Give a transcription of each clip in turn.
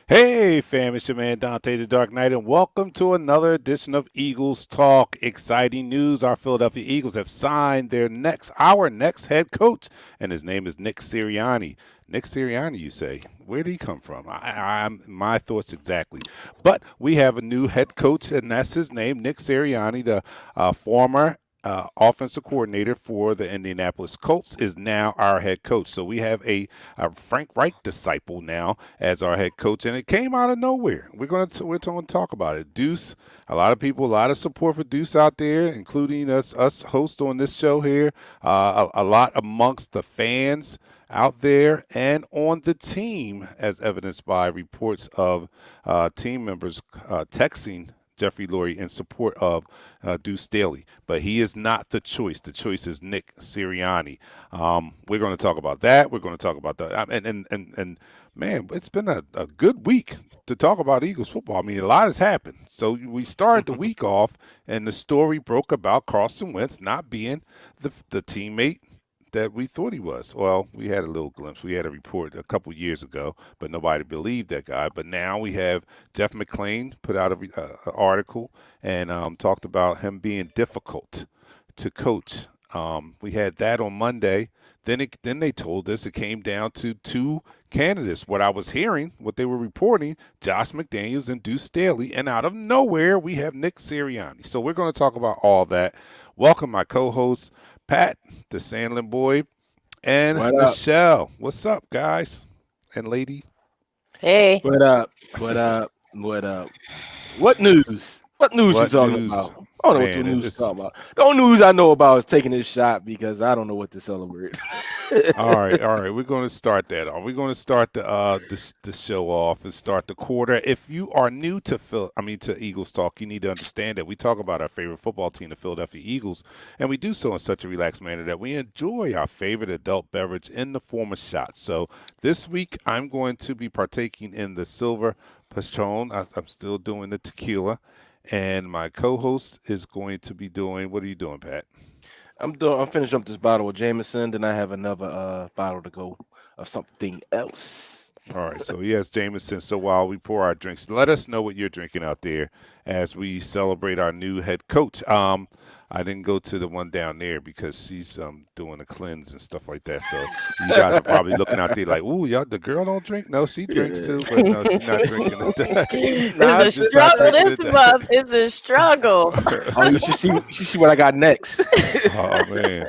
Hey fam, it's your man Dante the Dark Knight, and welcome to another edition of Eagles Talk. Exciting news, our Philadelphia Eagles have signed our next head coach, and his name is Nick Sirianni. Nick Sirianni, you say? Where did he come from? I'm my thoughts exactly. But we have a new head coach, and that's his name, Nick Sirianni, the former offensive coordinator for the Indianapolis Colts, is now our head coach. So we have a Frank Reich disciple now as our head coach, and it came out of nowhere. We're going to talk about it. Deuce, a lot of people, a lot of support for Deuce out there, including us hosts on this show here. A lot amongst the fans out there and on the team, as evidenced by reports of team members texting Jeffrey Lurie in support of Deuce Staley. But he is not the choice. The choice is Nick Sirianni. We're going to talk about that. We're going to talk about that. And man, it's been a good week to talk about Eagles football. I mean, a lot has happened. So we started the week off, and the story broke about Carson Wentz not being the teammate that we thought he was. Well, we had a little glimpse. We had a report a couple years ago, but nobody believed that guy. But now we have Jeff McClain put out an article and talked about him being difficult to coach. We had that on Monday. Then they told us it came down to two candidates. What I was hearing, what they were reporting, Josh McDaniels and Deuce Staley. And out of nowhere, we have Nick Sirianni. So we're going to talk about all that. Welcome my co-host, Pat, the Sandlin boy, and Michelle. What's up, guys and lady? Hey. What up? What up? What up? What news? What news you talking about? I don't know what the news is talking about. The only news I know about is taking this shot because I don't know what to celebrate. all right. We're going to start that off. We're going to start the show off and start the quarter. If you are new to Eagles Talk, you need to understand that we talk about our favorite football team, the Philadelphia Eagles, and we do so in such a relaxed manner that we enjoy our favorite adult beverage in the form of shots. So this week, I'm going to be partaking in the Silver Patron. I'm still doing the tequila. And my co-host is going to be doing. What are you doing, Pat? I'm finishing up this bottle of Jameson. Then I have another bottle to go of something else. All right. So he has Jameson. So while we pour our drinks, let us know what you're drinking out there as we celebrate our new head coach. I didn't go to the one down there because she's doing a cleanse and stuff like that. So you guys are probably looking out there like, ooh, y'all, the girl don't drink? No, she drinks too, but no, she's not drinking it. It's a struggle this month. It's a struggle. Oh, you should see what I got next. Oh, man.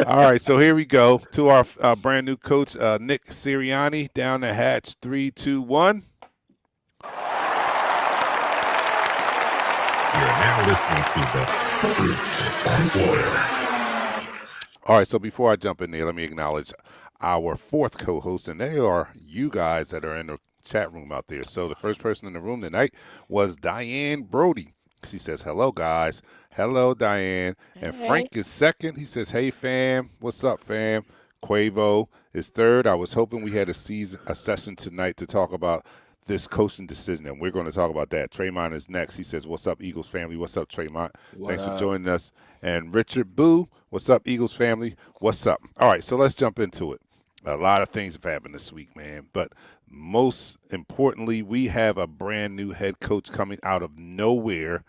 All right, so here we go to our brand new coach, Nick Sirianni, down the hatch. 3, 2, 1. You're now listening to the Fruit on Water. All right, so before I jump in there, let me acknowledge our fourth co-host, and they are you guys that are in the chat room out there. So the first person in the room tonight was Diane Brody. She says, hello, guys. Hello, Diane. And Frank is second. He says, hey, fam. What's up, fam? Quavo is third. I was hoping we had a session tonight to talk about this coaching decision, and we're going to talk about that. Tremont is next. He says, what's up, Eagles family? What's up, Tremont? Thanks for joining us. And Richard Boo, what's up, Eagles family? What's up? All right, so let's jump into it. A lot of things have happened this week, man. But most importantly, we have a brand new head coach coming out of nowhere.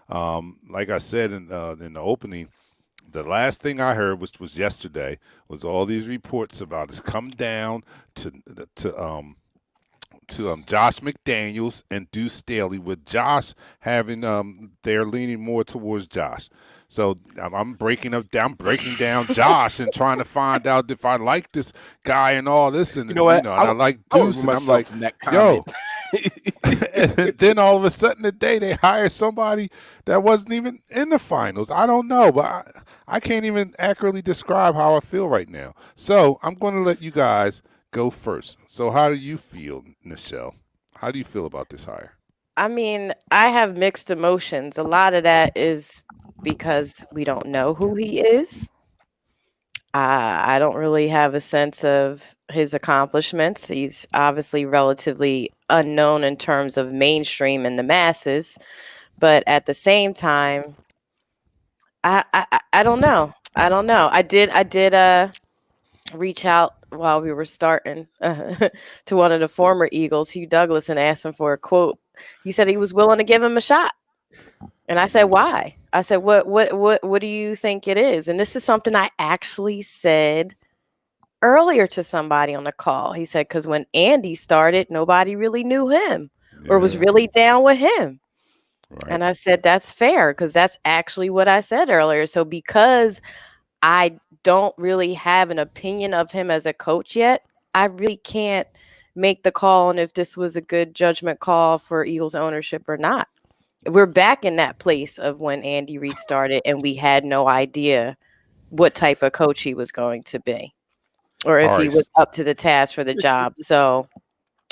Like I said in the opening, the last thing I heard, which was yesterday, was all these reports about us come down to Josh McDaniels and Deuce Staley, with Josh having they're leaning more towards Josh. So I'm breaking down Josh and trying to find out if I like this guy and all this, and and I like Deuce, and I'm like, yo. And then all of a sudden today they hire somebody that wasn't even in the finals. I don't know, but I can't even accurately describe how I feel right now. So I'm going to let you guys go first. So how do you feel, Michelle? How do you feel about this hire? I mean, I have mixed emotions. A lot of that is because we don't know who he is. I don't really have a sense of his accomplishments. He's obviously relatively unknown in terms of mainstream and the masses. But at the same time, I don't know. I did reach out while we were starting to one of the former Eagles, Hugh Douglas, and asked him for a quote. He said he was willing to give him a shot. And I said, why? I said, what do you think it is? And this is something I actually said earlier to somebody on the call. He said, because when Andy started, nobody really knew him or was really down with him. Right. And I said, that's fair because that's actually what I said earlier. So because I don't really have an opinion of him as a coach yet, I really can't make the call on if this was a good judgment call for Eagles ownership or not. We're back in that place of when Andy Reid started and we had no idea what type of coach he was going to be or All if he right. was up to the task for the job. So,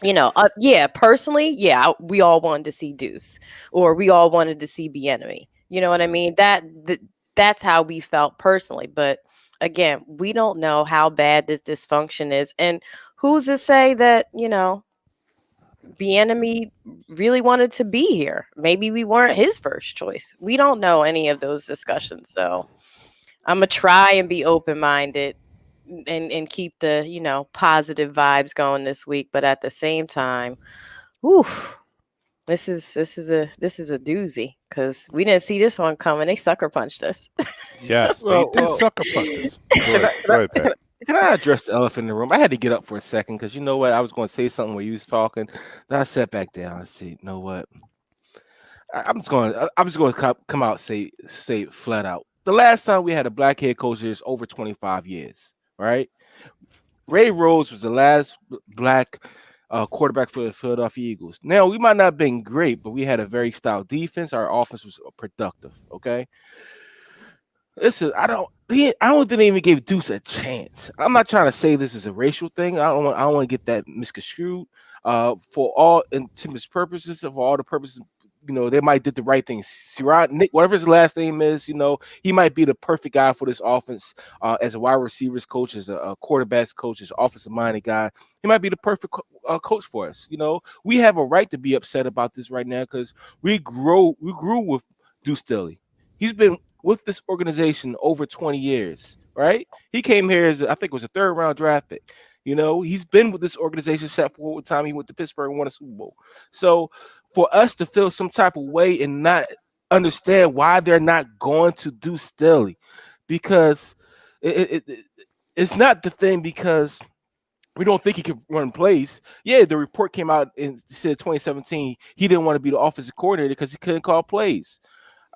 yeah, personally, yeah, we all wanted to see Deuce or we all wanted to see Bieniemy. You know what I mean? That's how we felt personally. But again, we don't know how bad this dysfunction is. And who's to say that, Bieniemy really wanted to be here? Maybe we weren't his first choice. We don't know any of those discussions. So I'm gonna try and be open minded and keep the positive vibes going this week. But at the same time, whew, this is a doozy because we didn't see this one coming. They sucker punched us. Yes, they did sucker punch us. Go Can ahead. I, can Go I, ahead, can Pat. I, can I address the elephant in the room? I had to get up for a second because you know what? I was going to say something where you was talking. Then I sat back down. I said, you know what? I'm just going to come out say it flat out. The last time we had a black head coach is over 25 years, right? Ray Rhodes was the last black quarterback for the Philadelphia Eagles. Now we might not have been great, but we had a very stout defense. Our offense was productive. Okay, listen, I don't think they even gave Deuce a chance. I'm not trying to say this is a racial thing. I don't want to get that misconstrued. For all intents purposes, of all the purposes, they might did the right thing. Sirianni, Nick, whatever his last name is, he might be the perfect guy for this offense. As a wide receivers coach, as a quarterbacks coach, as an offensive minded guy, he might be the perfect coach for us. We have a right to be upset about this right now because we grew with Deuce Staley. He's been with this organization over 20 years, right? He came here as I think it was a third round draft pick. He's been with this organization except for the time he went to Pittsburgh and won a Super Bowl. So for us to feel some type of way and not understand why they're not going to do Staley, because it's not the thing because we don't think he can run plays. Yeah, the report came out and said 2017 he didn't want to be the offensive coordinator because he couldn't call plays.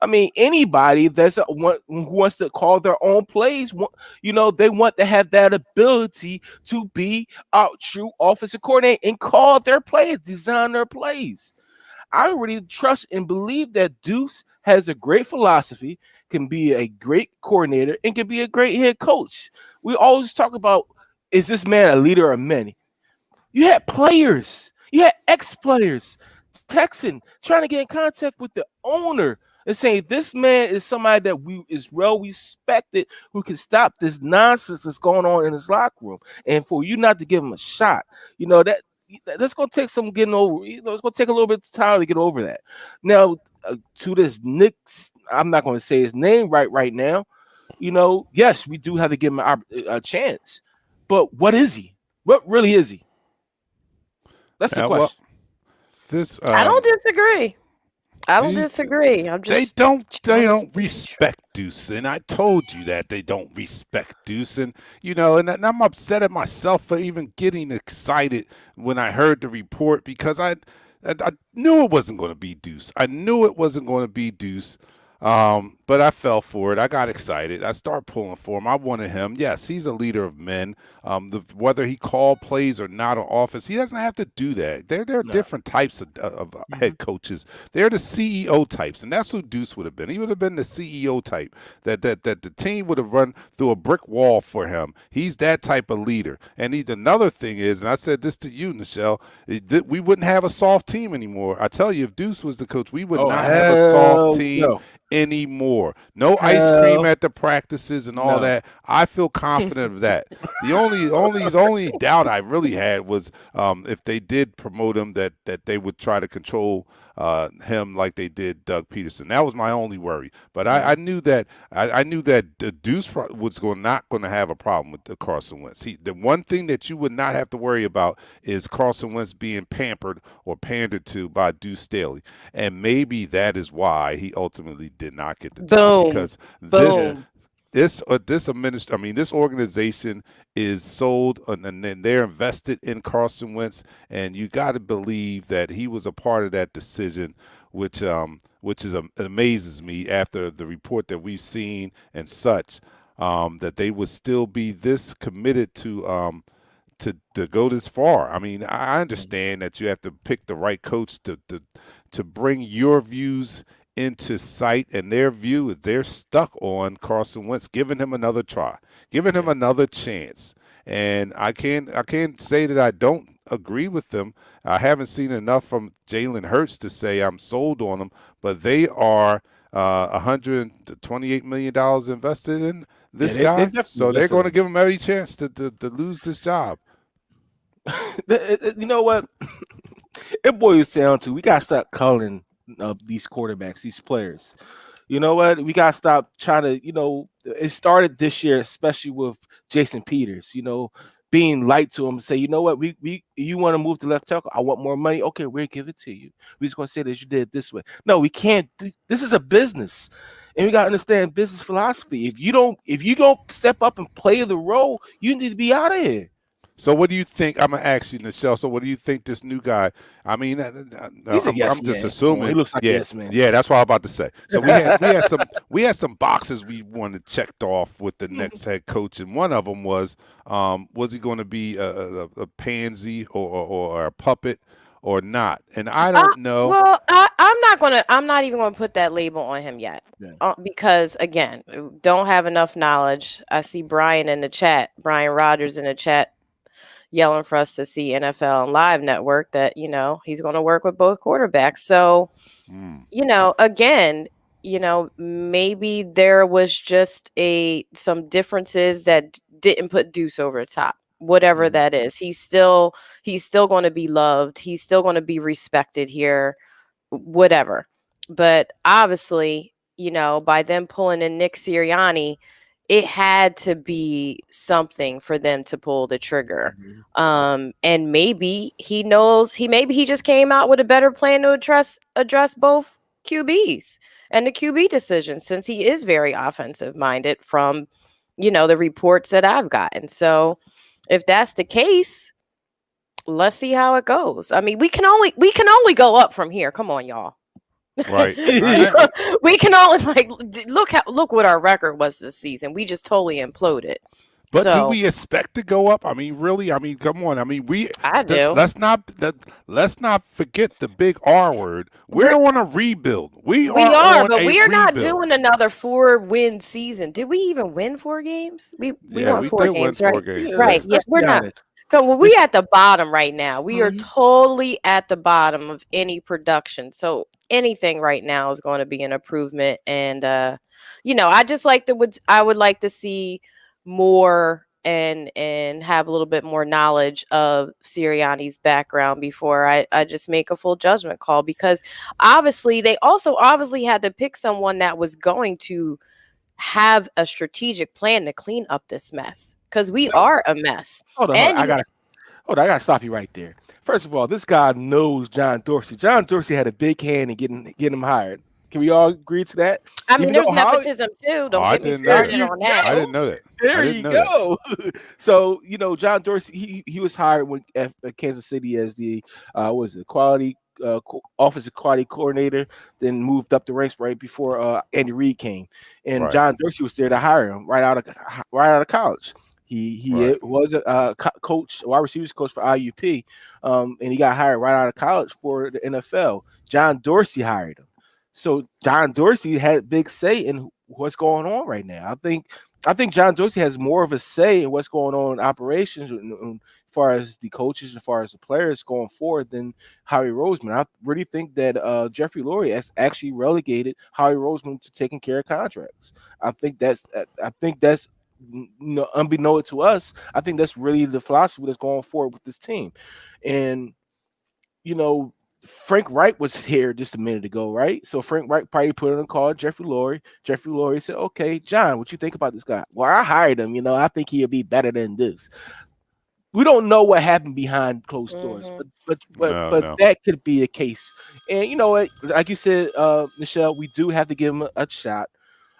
I mean, anybody who wants to call their own plays, they want to have that ability to be a true offensive coordinator and call their plays, design their plays. I really trust and believe that Deuce has a great philosophy, can be a great coordinator, and can be a great head coach. We always talk about, is this man a leader of many? You had players, you had ex-players texting, trying to get in contact with the owner and saying this man is somebody that is well respected, who can stop this nonsense that's going on in his locker room. And for you not to give him a shot, that's going to take some getting over. It's going to take a little bit of time to get over that. Now, to this Nick, I'm not going to say his name right now. Yes, we do have to give him a chance, but what is he? What really is he? That's the Yeah, well, question. this I don't disagree. I don't these disagree. I'm they just don't trying they to don't see the truth. respect Deuce, and I told you that they don't respect Deuce, and I'm upset at myself for even getting excited when I heard the report because I knew it wasn't going to be Deuce. I knew it wasn't going to be Deuce. But I fell for it. I got excited. I started pulling for him. I wanted him. Yes, he's a leader of men. Whether he called plays or not on offense, he doesn't have to do that. There are No. different types of head coaches. They're the CEO types, and that's who Deuce would have been. He would have been the CEO type that the team would have run through a brick wall for him. He's that type of leader. And another thing is, and I said this to you, Michelle, we wouldn't have a soft team anymore. I tell you, if Deuce was the coach, we would Oh not have a soft hell team no. anymore. No ice cream Hell at the practices and all no. that. I feel confident of that. The only doubt I really had was if they did promote him that they would try to control him like they did Doug Peterson. That was my only worry. But I knew that I knew that the Deuce was not going to have a problem with the Carson Wentz. The one thing that you would not have to worry about is Carson Wentz being pampered or pandered to by Deuce Staley, and maybe that is why he ultimately did not get the job Boom. because Yeah. Boom. this organization is sold and then they're invested in Carson Wentz, and you got to believe that he was a part of that decision which is it amazes me after the report that we've seen and such, that they would still be this committed to go this far. I mean, I understand that you have to pick the right coach to bring your views into sight, and their view is they're stuck on Carson Wentz, giving him another try, giving him another chance. And I can't say that I don't agree with them. I haven't seen enough from Jalen Hurts to say I'm sold on them, but they are $128 million invested in Yeah, this they guy, definitely so they're invested going in to give him every chance to lose this job. You know what? It boils down to we gotta stop calling these quarterbacks, these players. You know what? We gotta stop trying to. It started this year, especially with Jason Peters. Being light to him, say, you know what? We you want to move to left tackle? I want more money. Okay, we'll give it to you. We're just gonna say that you did it this way. No, we can't. This is a business, and we gotta understand business philosophy. If you don't step up and play the role, you need to be out of here. So what do you think? I'm gonna ask you, Nichelle. So what do you think this new guy? I mean, He's a I'm yes just man. Come on, he assuming. looks like a Yeah, yes man. yeah, that's what I'm about to say. So we had some boxes we wanted checked off with the next head coach, and one of them was he going to be a pansy or a puppet or not? And I don't know. Well, I'm not even gonna put that label on him yet, Yeah. because again, don't have enough knowledge. I see Brian Rogers in the chat, yelling for us to see NFL and Live Network that he's going to work with both quarterbacks. So Mm, again, maybe there was just some differences that didn't put Deuce over the top. Whatever Mhm. that is, he's still going to be loved. He's still going to be respected here. Whatever, but obviously, by them pulling in Nick Sirianni, it had to be something for them to pull the trigger. Mhm. And maybe he just came out with a better plan to address both QBs and the QB decision, since he is very offensive minded from the reports that I've gotten. So if that's the case, let's see how it goes. I mean, we can only go up from here. Come on, y'all. right. We can only look what our record was this season. We just totally imploded. But do So we expect to go up? I mean, really? I mean, come on. I mean, I do. let's not forget the big R word. We're on a rebuild. We We are are, on but a we are not rebuild. doing another 4-win season. Did we even win 4 games? We Yeah, won we 4 did win games, 4 right? games. Yeah, Yeah. Right. let's Yeah, let's we're be not. honest. Well, we at the bottom right now. We are Mhm. totally at the bottom of any production. So anything right now is going to be an improvement. And I would like to see more and have a little bit more knowledge of Sirianni's background before I just make a full judgment call, because they also obviously had to pick someone that was going to have a strategic plan to clean up this mess, because we No, are a mess. hold on, hold on. And I gotta stop you right there. First of all, this guy knows John Dorsey. John Dorsey had a big hand in getting him hired. Can we all agree to that? I You mean, know there's how? nepotism too. Oh, Don't I get me didn't know There that. started you on that. I go. didn't know that. I There didn't you know that. go. So John Dorsey, he was hired when at Kansas City as the what was it, quality offensive quality coordinator. Then moved up the ranks right before Andy Reid came, and Right. John Dorsey was there to hire him right out of college. He Right. was a coach, a wide receivers coach for IUP, and he got hired right out of college for the NFL. John Dorsey hired him, so John Dorsey had big say in what's going on right now. I think John Dorsey has more of a say in what's going on in operations, as far as the coaches, as far as the players going forward, than Howie Roseman. I really think that Jeffrey Lurie has actually relegated Howie Roseman to taking care of contracts. I think that's unbeknownst to us. I think that's really the philosophy that's going forward with this team, and you know, Frank Wright was here just a minute ago, right? So Frank Wright probably put in a call to Jeffrey Lurie. Jeffrey Lurie said, "Okay, John, what you think about this guy?" Well, I hired him. I think he'll be better than this. We don't know what happened behind closed doors, Hmm. but No. that could be a case. And you know what? Like you said, Michelle, we do have to give him a shot.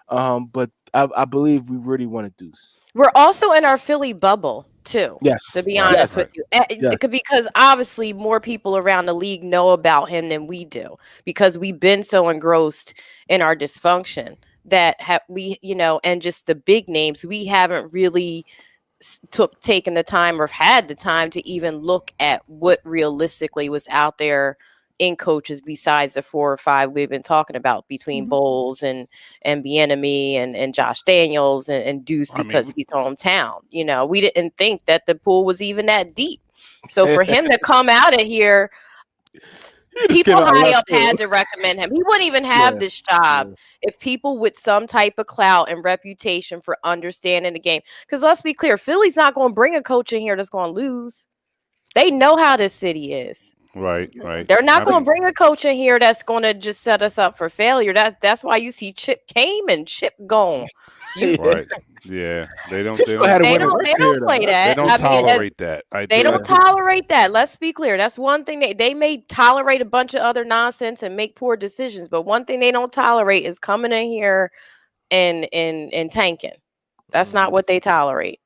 But I believe we really want to Deuce. We're also in our Philly bubble too. To Yes, be Right, honest yes, with right. you, yes. because obviously more people around the league know about him than we do, because we've been so engrossed in our dysfunction that we, and just the big names, we haven't really taken the time or had the time to even look at what realistically was out there in coaches besides the 4 or 5 we've been talking about between Mhm. Bowles and Bieniemy and Josh Daniels and Deuce, I mean, because he's hometown. We didn't think that the pool was even that deep. So for him to come out of here, He just people came out high left up had field. to recommend him. He wouldn't even have Yeah, this job yeah. if people with some type of clout and reputation for understanding the game. Because let's be clear, Philly's not going to bring a coach in here that's going to lose. They know how this city is. right, right. They're not I going to think bring a coach in here that's going to just set us up for failure. That's why you see Chip came and Chip gone. You Yeah. right. Yeah, they don't. Chip They still had don't. a they winning don't they record don't here, though. play They that. don't I mean, tolerate that. they I don't do. tolerate that. Let's be clear. That's one thing they may tolerate a bunch of other nonsense and make poor decisions, but one thing they don't tolerate is coming in here and tanking. That's not Mhm. what they tolerate.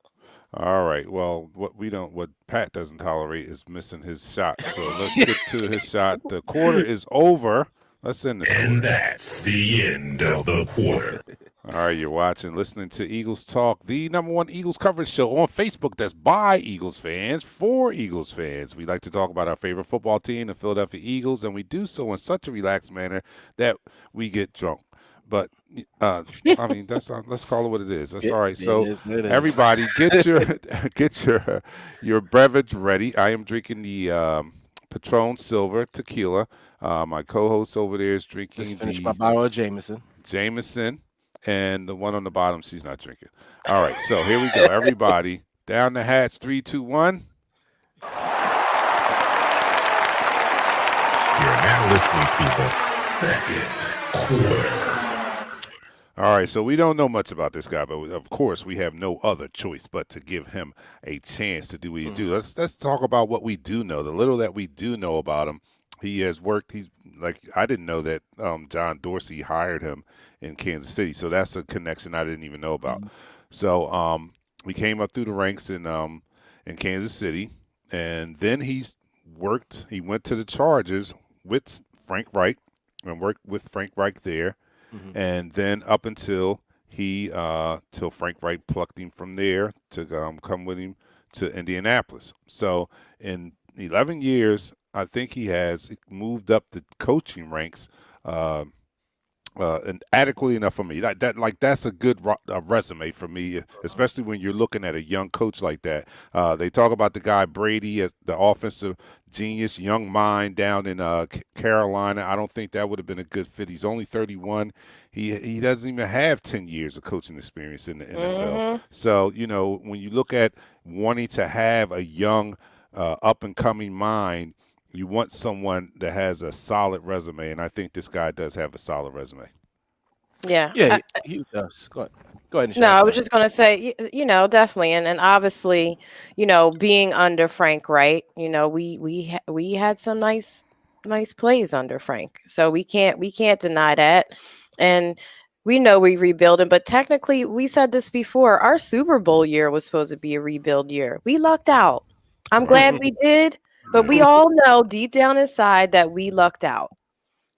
All right. Well, what Pat doesn't tolerate is missing his shot. So let's get to his shot. The quarter is over. Let's end this And quarter. that's the end of the quarter. All right, you're watching, listening to Eagles Talk, the #1 Eagles coverage show on Facebook that's by Eagles fans, for Eagles fans. We like to talk about our favorite football team, the Philadelphia Eagles, and we do so in such a relaxed manner that we get drunk. But I mean, let's call it what it is. That's It, all right. it So is what it is. everybody, get your get your beverage ready. I am drinking the Patron Silver tequila. My co-host over there is Just drinking finished my the bottle of Jameson. Jameson, and the one on the bottom, she's not drinking. All right, so here we go. Everybody, down the hatch. 3, 2, 1. You're now listening to the second quarter. All right, so we don't know much about this guy, but of course we have no other choice but to give him a chance to do what he do. Mhm. Let's talk about what we do know. The little that we do know about him, he has worked. He's like, I didn't know that John Dorsey hired him in Kansas City, so that's a connection I didn't even know about. Mhm. So he came up through the ranks in Kansas City, and then he's worked. He went to the Chargers with Frank Reich and worked with Frank Reich there, Mhm. and then up until till Frank Wright plucked him from there to come with him to Indianapolis. So in 11 years, I think he has moved up the coaching ranks. Uh, and adequately enough for me. That's a good resume for me, especially when you're looking at a young coach like that. They talk about the guy Brady as the offensive genius, young mind down in Carolina. I don't think that would have been a good fit. He's only 31. He doesn't even have 10 years of coaching experience in the NFL. Hmm. So when you look at wanting to have a young up and coming mind, you want someone that has a solid resume, and I think this guy does have a solid resume. Yeah. Yeah, he does. Go ahead. Go ahead, No, Michelle. I Go was ahead. just gonna say, definitely, and obviously, being under Frank, right? We had some nice plays under Frank, so we can't deny that, and we know we rebuilding, but technically, we said this before. Our Super Bowl year was supposed to be a rebuild year. We lucked out. I'm Right. glad we did, but Yeah. we all know deep down inside that we lucked out.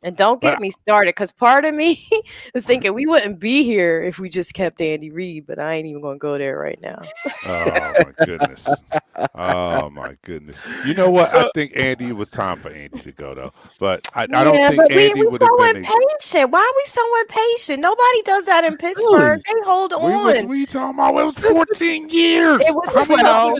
And don't But get me started, because part of me is thinking we wouldn't be here if we just kept Andy Reid, but I ain't even going to go there right now. oh my goodness. Oh my goodness. You know what? I So, think Andy it was time for Andy to go though. But I don't Yeah, think but we Andy we would have so been a impatient. Why are we so impatient? Nobody does that in Pittsburgh. really? They hold what on. were you talking about? It was This 14 It years. was How many 12.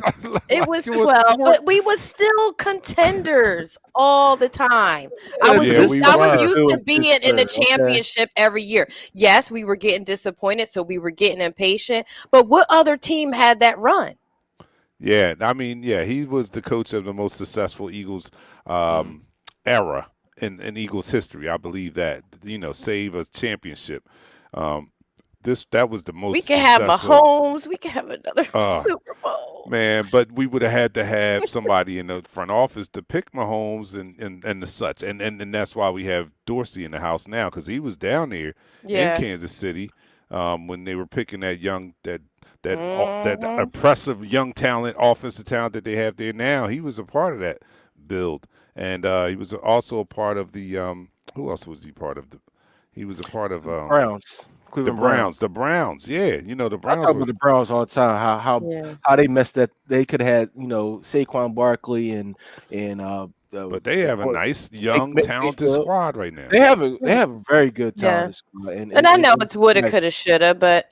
It like was it was 12, four. but we was still contenders all the time. I was Listen, Yeah, this used we is I was why I were. used feel to being in the Pittsburgh. Okay. championship every year. Yes, we were getting disappointed, so we were getting impatient. But what other team had that run? Yeah, I mean, yeah, he was the coach of the most successful Eagles Mhm. era in Eagles history. I believe that, save a championship. Um, that was the We most can have successful. Mahomes. We can have another Uh, Super Bowl. Man, but we would have had to have somebody in the front office to pick Mahomes and the such, and that's why we have Dorsey in the house now because he was down there in Yeah. Kansas City when they were picking that Hmm. oppressive young talent, offensive talent that they have there now. He was a part of that build, and he was also a part of the who else was he part of the? He was a part of Browns, the Cleveland Browns. Browns. The Browns, yeah, the I Browns talk were, about the Browns all the time. Yeah. How they messed that. They could have had Saquon Barkley and but they have a court nice young talented Mayfield. squad right now. They have a very good Yeah. talented squad, and And I know it's woulda, nice. coulda, shoulda, but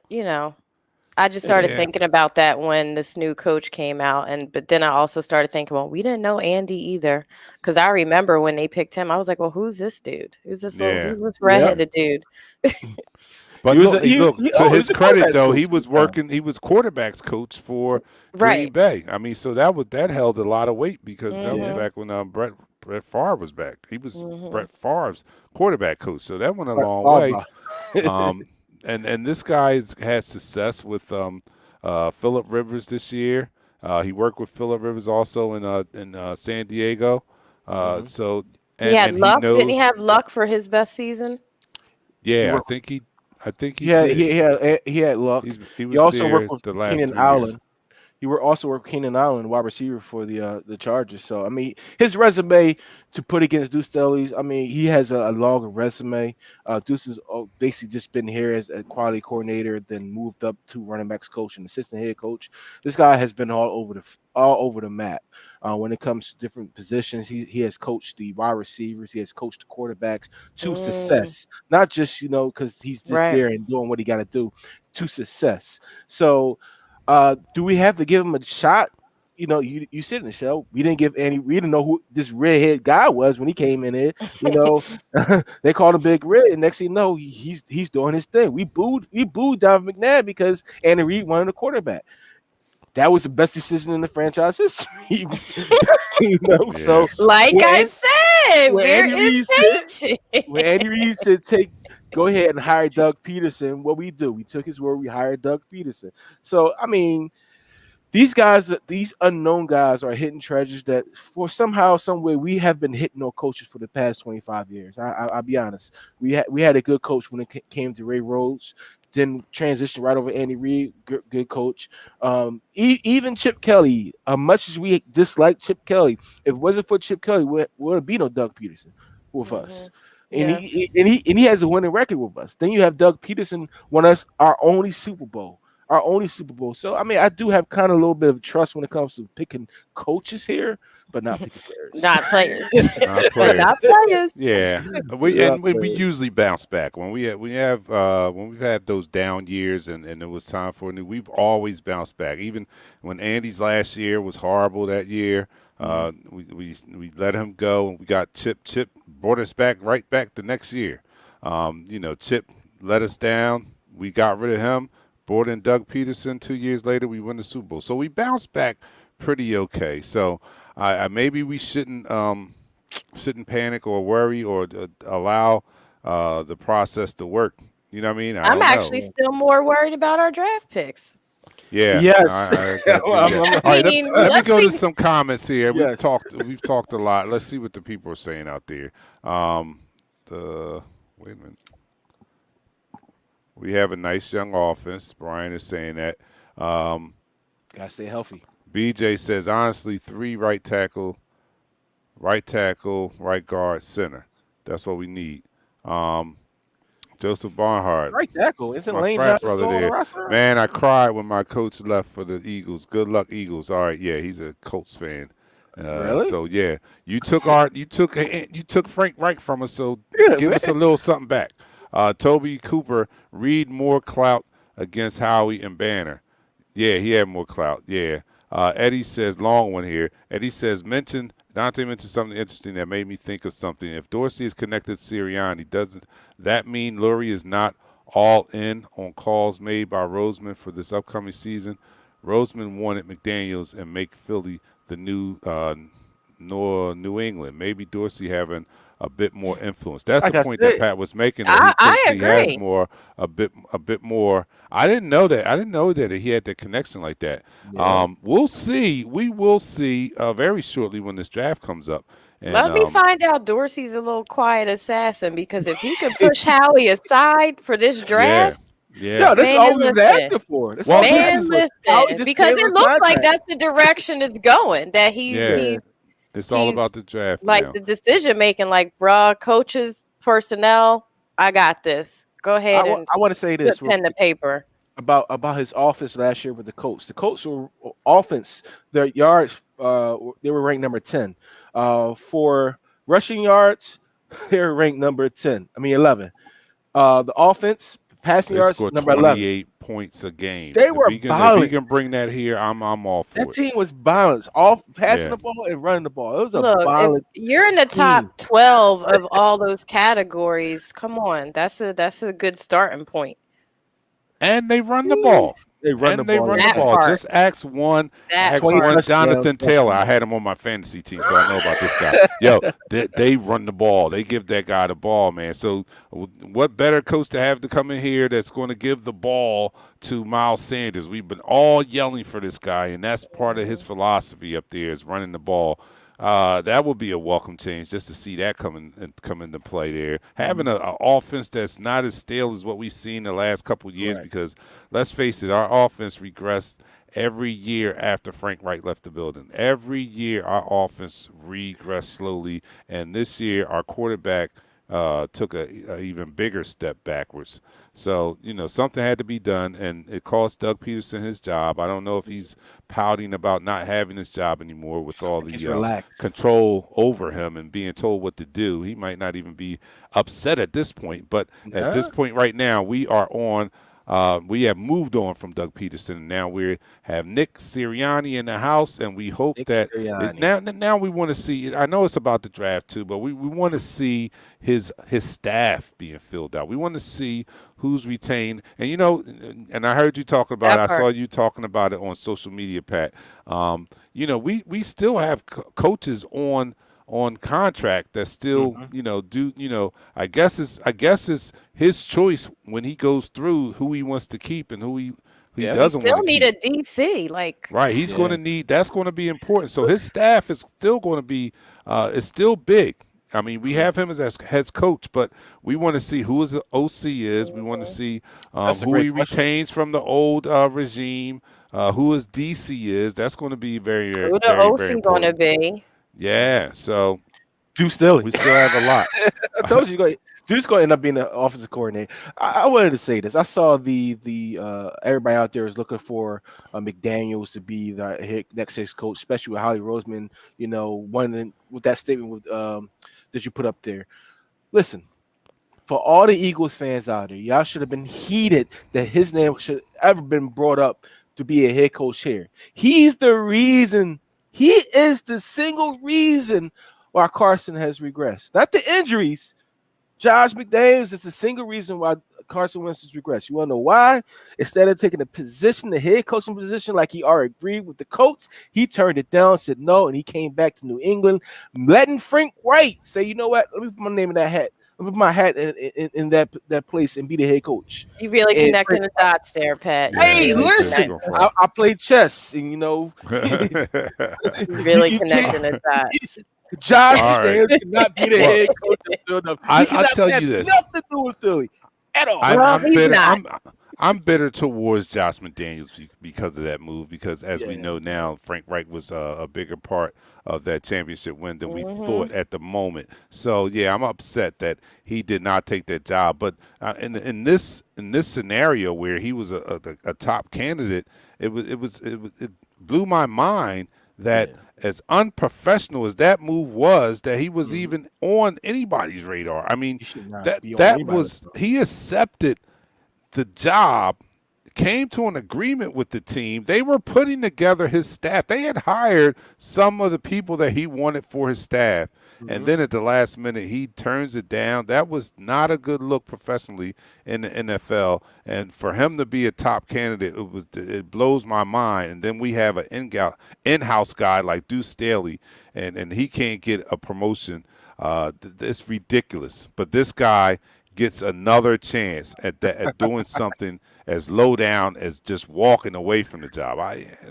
I just started Yeah, thinking about that when this new coach came out, but then I also started thinking, well, we didn't know Andy either, because I remember when they picked him, I was like, well, who's this dude? yeah. Who's this Yep. redheaded dude? He But was look, a he, look he to oh he his was a credit quarterbacks though, coach he at was the time. working. He was quarterbacks coach for Green Right. Bay. I mean, so that held a lot of weight because that was Yeah. Mhm. back when Brett Favre was back. He was Mhm. Brett Favre's quarterback coach, so that went a Brett long way. Favre. Um, and this guy's had success with Philip Rivers this year. He worked with Philip Rivers also in San Diego. Mhm. So He had and he luck. Didn't he knows. have luck for his best season? He Yeah, worked. I think he He had did. he had luck. He He was also worked there with the last Keenan 3 years. Allen. You were also with Keenan Allen, wide receiver for the Chargers. So I mean, his resume to put against Deuce Staley's, I mean, he has a longer resume. Deuce has basically just been here as a quality coordinator, then moved up to running backs coach and assistant head coach. This guy has been all over the map. When it comes to different positions, he has coached the wide receivers, he has coached the quarterbacks to Mm, success, not just because he's just right. there and doing what he got to do to success. So do we have to give him a shot? You said in the show we didn't give any. We didn't know who this redhead guy was when he came in here. You know, they called him Big Red. And next thing you know, he's doing his thing. We booed Donovan McNabb because Andy Reid wanted a quarterback. That was the best decision in the franchise history. Yeah. So Like I when said, when we're Andy Reid said impatient. when Andy Reid said go ahead and hire Doug Peterson, what we do, we took his word, we hired Doug Peterson. So I mean, these guys, these unknown guys, are hidden treasures that, for somehow, some way, we have been hitting on coaches for the past 25 years. I'll be honest. We had a good coach when it came to Ray Rhodes, then transitioned right over Andy Reid, good coach. Even Chip Kelly, much as we dislike Chip Kelly, if it wasn't for Chip Kelly, we wouldn't be no Doug Peterson with Hmm. us. And Yeah. he has a winning record with us. Then you have Doug Peterson won us our only Super Bowl, our only Super Bowl. So I mean, I do have kind of a little bit of trust when it comes to picking coaches here, but not picking players. Not players. Not But players. not players. Yeah, Not we players. usually bounce back when we have when we've had those down years and it was time for a new. We've always bounced back. Even when Andy's last year was horrible that year, Mhm. we let him go and we got Chip. Chip brought us back right back the next year. Chip let us down. We got rid of him. Brought in Doug Peterson. 2 years later, we won the Super Bowl. So we bounced back pretty okay. So maybe we shouldn't panic or worry or allow the process to work. You know what I mean? I I'm don't know. actually still more worried about our draft picks. Yeah, Yes. I got to agree with that. I All right, mean, let me let's go to be some comments here. Yes. We've talked a lot. Let's see what the people are saying out there. The Wait a minute. We have a nice young offense. Brian is saying that. Um, Gotta stay healthy. BJ says honestly, three right tackle, right guard, center. That's what we need. Um, Joseph Barnhart, Right tackle. Isn't my Lane frat Johnson brother still on the there. roster? Man, I cried when my coach left for the Eagles. Good luck, Eagles. All right, yeah, he's a Colts fan. Really? So yeah, you took Frank Reich from us. So Yeah, give man. us a little something back. Toby Cooper, read more clout against Howie and Banner. Yeah, he had more clout. Yeah. Eddie says, long one here. Eddie says, Dante mentioned something interesting that made me think of something. If Dorsey is connected to Sirianni, doesn't that mean Lurie is not all in on calls made by Roseman for this upcoming season? Roseman wanted McDaniels and make Philly the new New England. Maybe Dorsey having a bit more influence. That's the Like I point that said, Pat was making, that he I thinks he has agree. more, a bit more. I didn't know that. I didn't know that he had that connection like that. yeah. We'll see. We will see very shortly when this draft comes up. And Let me find out Dorsey's a little quiet assassin, because if he could push Howie aside for this yeah, draft, Yeah. Yo, this is Man, all we've been listen. asking for. That's Well, all we've been this Man, asking is for. How we listen. just Because gave him it a looks like contract. that's the direction it's going. That yeah. Yeah. It's all he's about the draft like now. the decision making, like, bruh, coaches, personnel, I got this. Go I ahead want and I want to say put this real pen to quick paper. about his offense last year with the Colts. The Colts were offense, their yards they were ranked number 10. For rushing yards, they were ranked number 10. I mean 11. The offense, passing They yards, score number 11. 28 points a game. They If were he can if he balanced. can bring that here, I'm all That for it. team was balanced. Off passing Yeah. the ball and running the ball. It was a Look, if balanced you're in the top team. 12 of all those categories, come on. That's a good starting point. And they run the Woo. ball. They run the And they ball. run the That Yeah. ball. part. Just ask one, That ask 20 part. one touchdowns. Jonathan Taylor. I Definitely. had him on my fantasy team, so I know about this guy. Yo, they run the ball. They give that guy the ball, man. So what better coach to have to come in here that's going to give the ball to Miles Sanders? We've been all yelling for this guy, and that's part of his philosophy up there is running the ball. That would be a welcome change just to see that come into play there. Having a offense that's not as stale as what we've seen the last couple of years, Correct. because let's face it, our offense regressed every year after Frank Wright left the building. Every year our offense regressed slowly, and this year our quarterback took a even bigger step backwards. So, something had to be done, and it cost Doug Peterson his job. I don't know if he's pouting about not having his job anymore with all Just the relax. control over him and being told what to do. He might not even be upset at this point, but at this Nah. point right now, we have moved on from Doug Peterson, and now we have Nick Sirianni in the house, and we hope Nick that Sirianni. now we want to see. I know it's about the draft too, but we want to see his staff being filled out. We want to see who's retained, and and I heard you talking about it. That I saw part. you talking about it on social media, Pat. We still have coaches on contract that still Hmm. do I guess it's his choice when he goes through who he wants to keep and who he Yeah. We doesn't want still to need keep. a DC. Like, Right, he's going Yeah. to need that's going to be important. So his staff is still going to be it's still big. I mean, we Mhm. have him as head coach, but we want to see who his OC is. We want to mhm. see That's a who he great question. retains from the old regime, who his DC is. That's going to be very, very, Who the very, very OC gonna important. be? Yeah, so Drew Stilly. we still have a lot. I told you, Drew's going to end up being the offensive coordinator. I wanted to say this. I saw the everybody out there is looking for McDaniels to be the next head coach, especially with Holly Roseman. One with that statement that you put up there. Listen, for all the Eagles fans out there, y'all should have been heated that his name should ever been brought up to be a head coach here. He's the reason. He is the single reason why Carson has regressed. Not the injuries. Josh McDaniels is the single reason why Carson Wentz has regressed. You want to know why? Instead of taking the head coaching position, like he already agreed with the coach, he turned it down, said no, and he came back to New England, letting Frank Wright say, you know what? Let me put my name in that hat. Let me put my hat in that place and be the head coach. You really And connecting Frank, the dots there, Pat. You Yeah, hey, really I see where listen, you're connecting. going I play chess, and from. You you, really you can't. connecting the dots. Josh All right. McDaniels cannot be the Well, head coach of Philadelphia. He I'll cannot tell have you this. nothing to do with Philly at all. I'm Well, I'm he's bitter. not. I'm bitter towards Josh McDaniels because of that move. Because as we Yeah. know now, Frank Reich was a bigger part of that championship win than we Hmm. thought at the moment. So yeah, I'm upset that he did not take that job. But in this scenario where he was a top candidate, it blew my mind that Yeah. as unprofessional as that move was, that he was Mhm. even on anybody's radar. I mean, He should not that be on that anybody's. was he accepted the job, came to an agreement with the team. They were putting together his staff. They had hired some of the people that he wanted for his staff. And Mhm. then at the last minute, he turns it down. That was not a good look professionally in the NFL. And for him to be a top candidate, it blows my mind. And then we have an in-house guy like Deuce Staley, and he can't get a promotion. It's ridiculous. But this guy gets another chance at doing something as low down as just walking away from the job.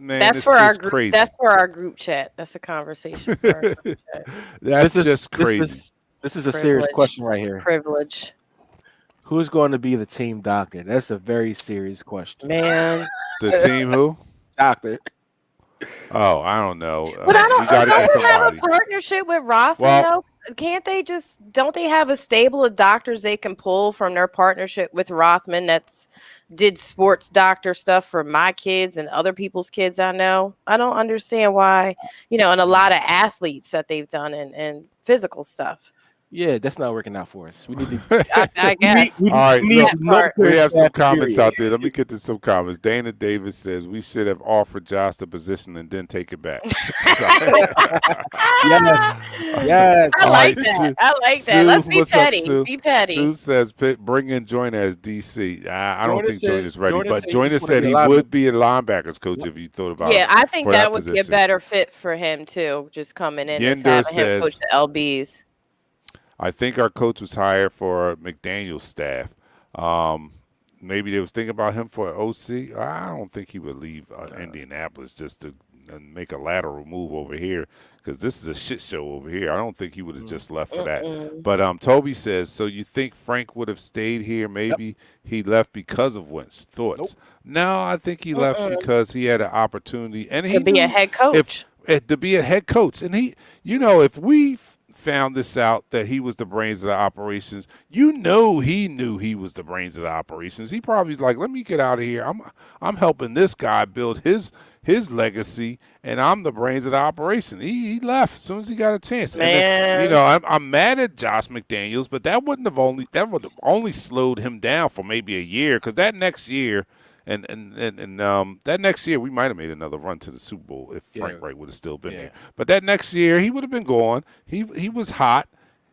Man, That's it's for our just group. crazy. That's for our group chat. That's a conversation for our group chat. That's This is just this crazy. is this is a serious Privilege. question right here. Privilege. Who's going to be the team doctor? That's a very serious question. Man. The team who? Doctor. Oh, I don't know. But I We got to don't get they have somebody. a partnership with Rothman Well, though? Can't they just don't they have a stable of doctors they can pull from their partnership with Rothman that's did sports doctor stuff for my kids and other people's kids I know? I don't understand why, and a lot of athletes that they've done and physical stuff. Yeah, that's not working out for us. We need to. I We need. guess We all right, need look, that part. we long-term have some staff. comments Period. out there. Let me get to some comments. Dana Davis says we should have offered Josh the position and then take it back. So, Yes. Yes. I all like right, that. Sue, I like that. Sue, Let's be what's up, petty. Sue? Be petty. Sue says bring in Joyner as DC. I don't Joyner think said. Joyner's ready, Joyner but said he Joyner just want to said be a he linebacker. would be a linebackers coach if you thought about Yeah, it I think for that that would be a position. better fit for him too. Just coming in as Yender having him coach says the LBs. I think our coach was hired for McDaniel's staff. Um, maybe they was thinking about him for OC. I don't think he would leave Indianapolis just to make a lateral move over here because this is a shit show over here. I don't think he would have just left for that. Mm-mm. But Toby says, so you think Frank would have stayed here? Yep. Maybe he left because of Wentz. Nope. Thoughts? No, I think he left Mm-mm. because he had an opportunity and To he be a knew head if coach. to be a head coach. And if we found this out that he was the brains of the operations, he knew he was the brains of the operations. He probably's like, let me get out of here. I'm helping this guy build his legacy, and I'm the brains of the operation. He left as soon as he got a chance. And then, Man. I'm mad at Josh McDaniels, but that would have only slowed him down for maybe a year because that next year. And that next year we might have made another run to the Super Bowl if Yeah. Frank Wright would have still been Yeah. there. But that next year he would have been gone. He was hot.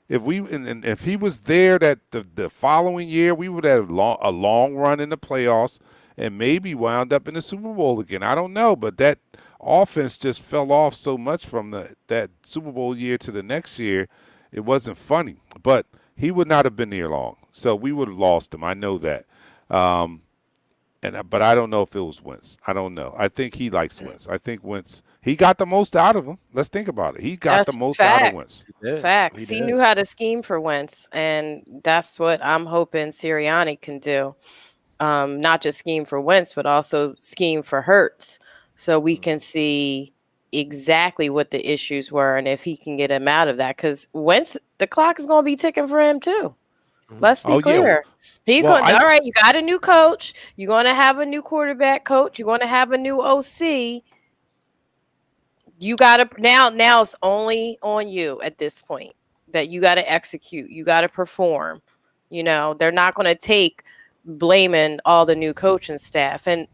And if he was there that the following year, we would have a long run in the playoffs and maybe wound up in the Super Bowl again. I don't know, but that offense just fell off so much from that Super Bowl year to the next year. It wasn't funny, but he would not have been there long. So we would have lost him. I know that. But I don't know if it was Wentz. I don't know. I think he likes Wentz. I think Wentz, he got the most out of him. Let's think about it. He got the That's most out of fact. Wentz. Yeah. Facts. He He did. knew how to scheme for Wentz, and that's what I'm hoping Sirianni can do. Not just scheme for Wentz, but also scheme for Hurts, so we can see exactly what the issues were and if he can get him out of that. Because Wentz, the clock is going to be ticking for him too. Let's be Oh yeah. clear. He's Well, going. All right, you got a new coach. You're going to have a new quarterback coach. You're going to have a new OC. You got to now. It's only on you at this point that you got to execute. You got to perform. They're not going to take blaming all the new coaching staff. And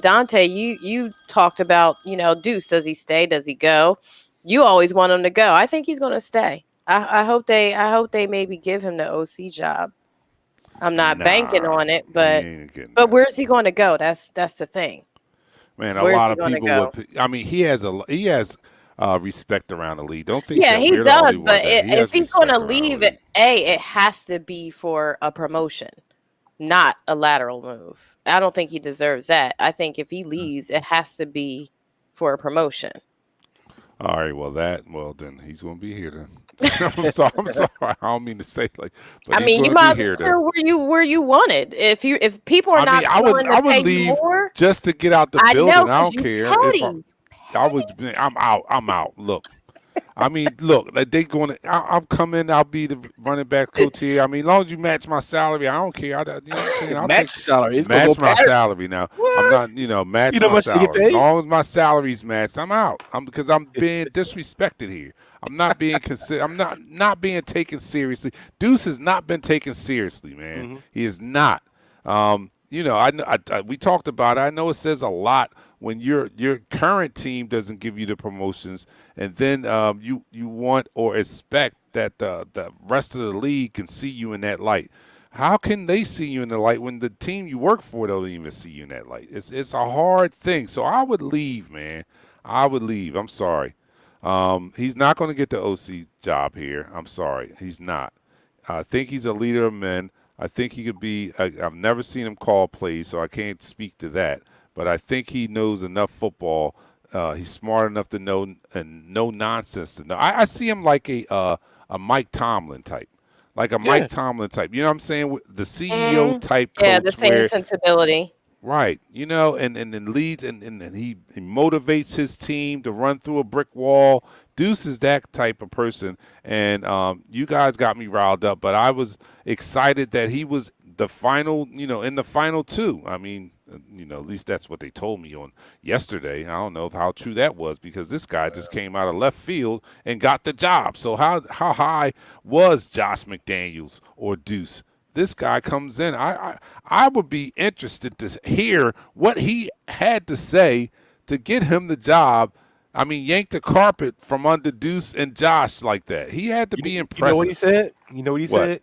Dante, you talked about Deuce. Does he stay? Does he go? You always want him to go. I think he's going to stay. I hope they maybe give him the OC job. I'm not banking nah, on it, he but ain't getting but that. where's he going to go? That's the thing. Man, a Where's lot he of going to people go? would. I mean, he has respect around the league. Don't think Yeah, that he we're the does. only one But that he if has he's going to respect around the leave, league. it has to be for a promotion, not a lateral move. I don't think he deserves that. I think if he leaves, it has to be for a promotion. All right, well then he's gonna be here then. I'm sorry. I don't mean to say but I he's mean, you gonna be might as here well then. where you wanted. If people are I mean, not willing I to would pay you leave more, just to get out the I know building. I because don't you care if petty. I was. I'm out. I'm out. Look. I mean, look, like they going to. I'll come in. I'll be the running back coach here. I mean, as long as you match my salary, I don't care. You know what I'm saying? I'll Match take salary. It's gonna go match my past. salary now. I'm What? not, match You know how my much they get salary. As paid? long as my salary's matched, I'm out. Because I'm being disrespected here. I'm not being I'm not being taken seriously. Deuce has not been taken seriously, man. Mm-hmm. He is not. We talked about it. I know it says a lot when your current team doesn't give you the promotions, and then you want or expect that the rest of the league can see you in that light. How can they see you in the light when the team you work for don't even see you in that light? It's a hard thing. So I would leave, man. I would leave. I'm sorry. He's not going to get the OC job here. I'm sorry. He's not. I think he's a leader of men. I think he could be. I've never seen him call plays, so I can't speak to that. But I think he knows enough football. He's smart enough to know and no nonsense to know. I see him like a Mike Tomlin type. like a Yeah. Mike Tomlin type. You know what I'm saying? The CEO type Yeah, the coach same where sensibility. right, and then leads and he motivates his team to run through a brick wall. Deuce is that type of person, and you guys got me riled up. But I was excited that he was the final, in the final two. I mean, at least that's what they told me on yesterday. I don't know how true that was because this guy just came out of left field and got the job. So how high was Josh McDaniels or Deuce? This guy comes in. I would be interested to hear what he had to say to get him the job. I mean, yank the carpet from under Deuce and Josh like that. He had to be You know what he impressive. said? You know what he What? said?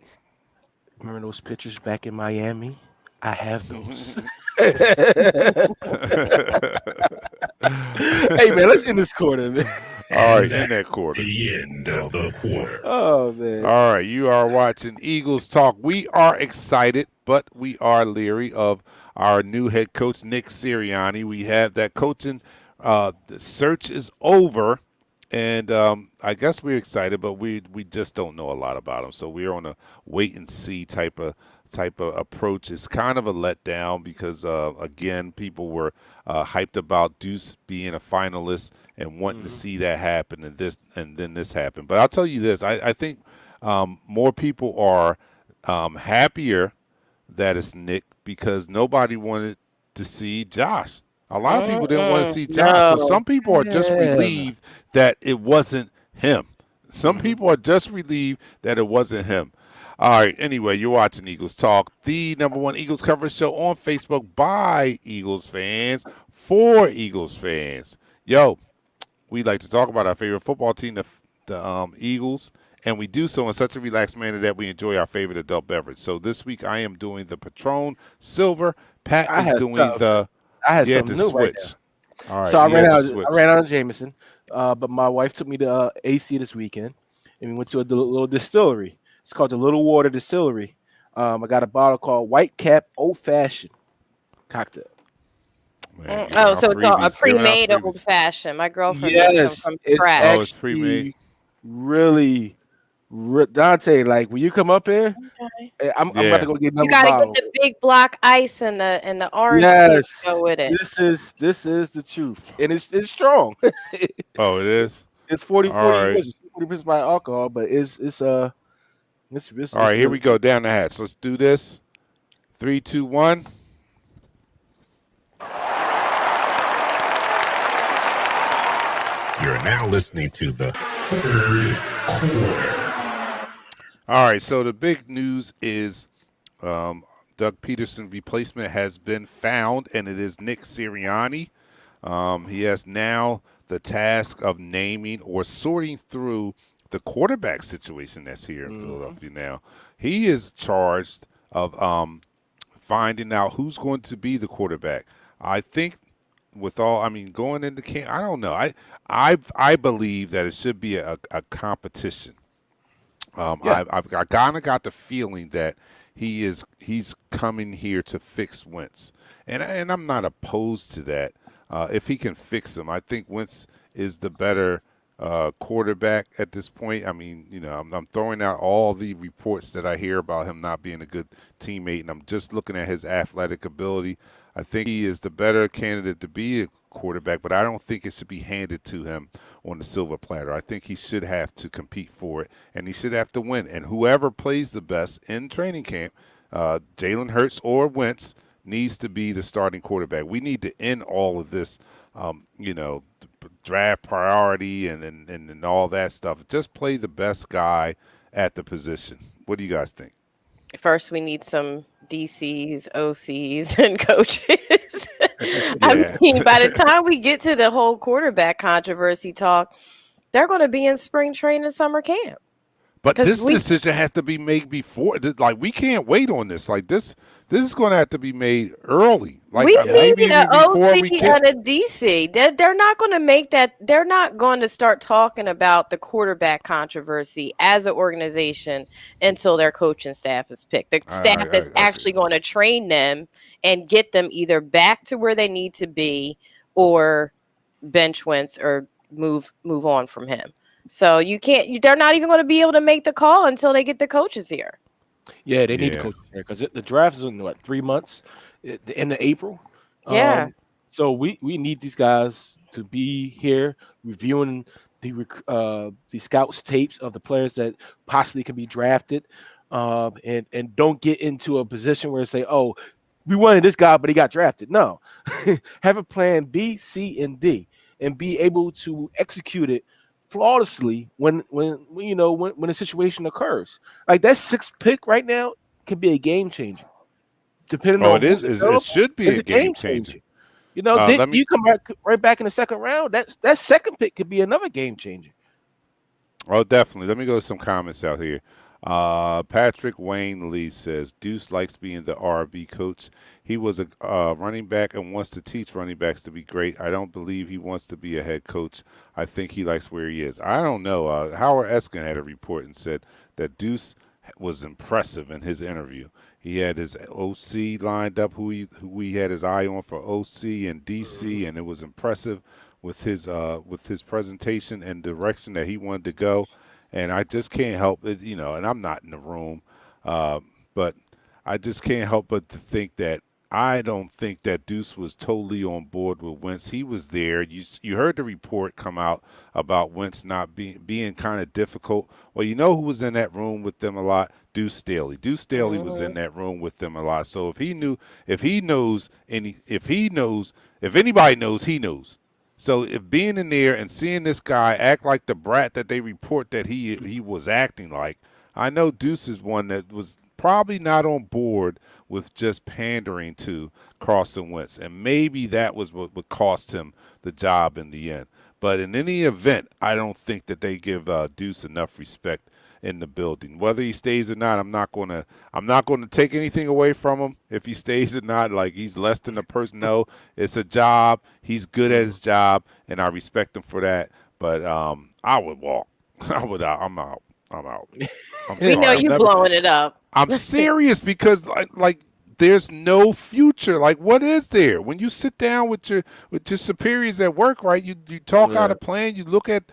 Remember those pictures back in Miami? I have those. Hey man, let's end this quarter, man. All And right, in that quarter. the end of the quarter. Oh man. All right, you are watching Eagles Talk. We are excited, but we are leery of our new head coach, Nick Sirianni. We have that coaching the search is over, and I guess we're excited, but we just don't know a lot about him. So we're on a wait and see type of approach. It's kind of a letdown because again, people were hyped about Deuce being a finalist and wanting to see that happen, and then this happened. But I'll tell you this: I think more people are happier that it's Nick because nobody wanted to see Josh. A lot of people didn't want to see Josh. So No. some people are just Yeah. relieved that it wasn't him. Some Mhm. people are just relieved that it wasn't him. All right. Anyway, you're watching Eagles Talk, the number one Eagles coverage show on Facebook by Eagles fans for Eagles fans. Yo, we like to talk about our favorite football team, the Eagles, and we do so in such a relaxed manner that we enjoy our favorite adult beverage. So this week I am doing the Patron Silver. Pat I is had doing something. the I had he had something to new right switch. now. All So right, he had to switch. I ran out of Jameson, but my wife took me to AC this weekend, and we went to a little distillery. It's called the Little Water Distillery. I got a bottle called White Cap Old Fashioned cocktail. Man, giving Oh, out so it's all a freebies, giving out pre-made old freebies. fashioned. My girlfriend makes them Yes, from it's Oh, scratch. it's pre-made. actually really Dante. Like when you come up here, Okay. I'm about to Yeah. go get You another got to get bottle. the big block ice and the orange peel to Yes, go with it. this is the truth, and it's strong. Oh, it is. It's All 40 right. 40% by alcohol, but All right. Here really we go. good. Down the hatch. Let's do this. 3, 2, 1. You're now listening to the third quarter. All right. So the big news is Doug Peterson's replacement has been found, and it is Nick Sirianni. He has now the task of naming or sorting through the quarterback situation that's here in Philadelphia now. He is charged of finding out who's going to be the quarterback. I think going into camp, I don't know. I believe that it should be a competition. Yeah, I kind of got the feeling that he's coming here to fix Wentz, and I'm not opposed to that. If he can fix him, I think Wentz is the better quarterback at this point. I mean, I'm throwing out all the reports that I hear about him not being a good teammate, and I'm just looking at his athletic ability. I think he is the better candidate to be a quarterback, but I don't think it should be handed to him on the silver platter. I think he should have to compete for it, and he should have to win. And whoever plays the best in training camp, Jalen Hurts or Wentz, needs to be the starting quarterback. We need to end all of this, draft priority and all that stuff. Just play the best guy at the position. What do you guys think? First, we need some DCs, OCs, and coaches. I Yeah. mean, by the time we get to the whole quarterback controversy talk, they're going to be in spring training, summer camp. But 'Cause this we decision has to be made before. Like we can't wait on this. Like this is going to have to be made early. Like we maybe need an even before we OC get. and a DC. They're not going to make that. They're not going to start talking about the quarterback controversy as an organization until their coaching staff is picked. The staff I that's agree. actually going to train them and get them either back to where they need to be or bench Wentz or move on from him. So you can't. They're not even going to be able to make the call until they get the coaches here. Yeah, they need the Yeah. coaches there because the draft is in what 3 months, at the end of April. Yeah. So we need these guys to be here reviewing the scouts tapes of the players that possibly can be drafted, and don't get into a position where say, oh, we wanted this guy, but he got drafted. No, have a plan B, C, and D, and be able to execute it flawlessly when when a situation occurs. Like that sixth pick right now can be a game changer, depending Oh, on it who's is. It available. should be It's a a game game changer. changer. Then Let me you come back right back in the second round. That second pick could be another game changer. Oh, definitely. Let me go to some comments out here. Patrick Wayne Lee says Deuce likes being the RB coach. He was a running back and wants to teach running backs to be great. I don't believe he wants to be a head coach. I think he likes where he is. I don't know. Howard Eskin had a report and said that Deuce was impressive in his interview. He had his OC lined up, who he had his eye on for OC and DC, and it was impressive with his presentation and direction that he wanted to go. And I just can't help it, and I'm not in the room, uh, but I just can't help but to think that I don't think that Deuce was totally on board with Wentz. He was there. You heard the report come out about Wentz not being kind of difficult. Well, you know who was in that room with them a lot? Deuce Staley. Deuce Staley was in Mhm. that room with them a lot. So if anybody knows, he knows. So if being in there and seeing this guy act like the brat that they report that he was acting like, I know Deuce is one that was probably not on board with just pandering to Carson Wentz, and maybe that was what would cost him the job in the end. But in any event, I don't think that they give Deuce enough respect in the building. Whether he stays or not, I'm not gonna take anything away from him if he stays or not. Like he's less than a person. No, it's a job. He's good at his job, and I respect him for that. But I would walk. I would. I'm out. I'm out. I'm We know sorry. you blowing it up. I'm serious because like there's no future. Like what is there? When you sit down with your superiors at work, right? You talk out Yeah. a plan, you look at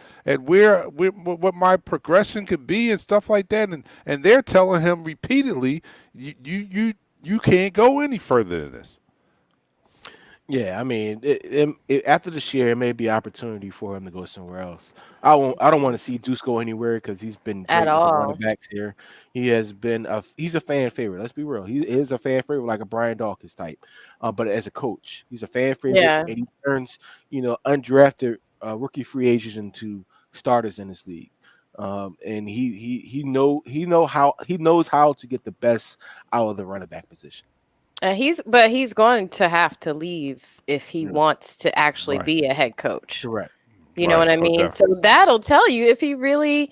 where what my progression could be and stuff like that, and they're telling him repeatedly, you can't go any further than this. Yeah, I mean, after this year, it may be opportunity for him to go somewhere else. I don't want to see Deuce go anywhere because he's been At great with the running all. backs here. He's a fan favorite. Let's be real. He is a fan favorite, like a Brian Dawkins type. But as a coach, he's a fan favorite, Yeah. and he turns undrafted rookie free agents into starters in this league. And he knows how to get the best out of the running back position. He's going to have to leave if he Yeah. wants to actually Right. be a head coach. Correct. You know what Right. I Oh, mean? So definitely. that'll tell you if he really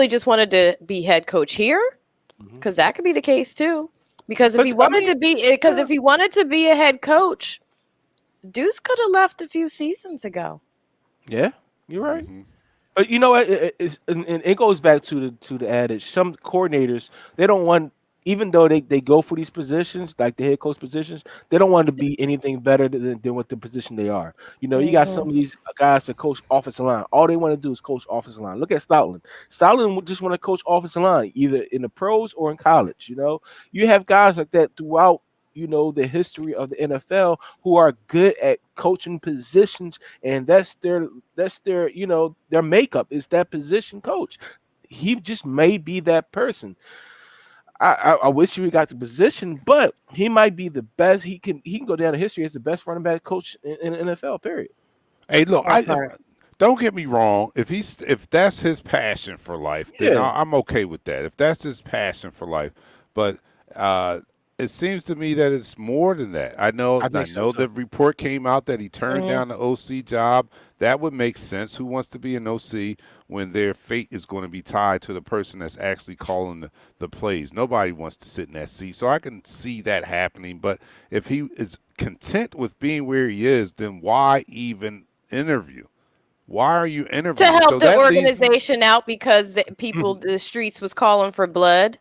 just wanted to be head coach here, Hmm. because that could be the case too. Because But I mean, if he wanted to be a head coach, Deuce could have left a few seasons ago. yeah, you're right. Hmm. But you know what? And it goes back to the adage. Some coordinators they don't want, even though they go for these positions, like the head coach positions, they don't want to be anything better than what the position they are. You got Hmm. some of these guys that coach offensive line. All they want to do is coach offensive line. Look at Stoutland. Stoutland would just want to coach offensive line, either in the pros or in college. You have guys like that throughout. The history of the NFL who are good at coaching positions, and that's their makeup is that position coach. He just may be that person. I wish he got the position, but he might be the best. He can go down in history as the best running back coach in the NFL. Period. Hey, look, That part. don't get me wrong. If that's his passion for life, then Yeah, I'm okay with that. If that's his passion for life, but uh, it seems to me that it's more than that. I know I I think so know too. the report came out that he turned Mhm. down the OC job. That would make sense. Who wants to be an OC when their fate is going to be tied to the person that's actually calling the plays? Nobody wants to sit in that seat. So I can see that happening. But if he is content with being where he is, then why even interview? Why are you To interviewing? help So the that leads me. organization out because the streets was calling for blood.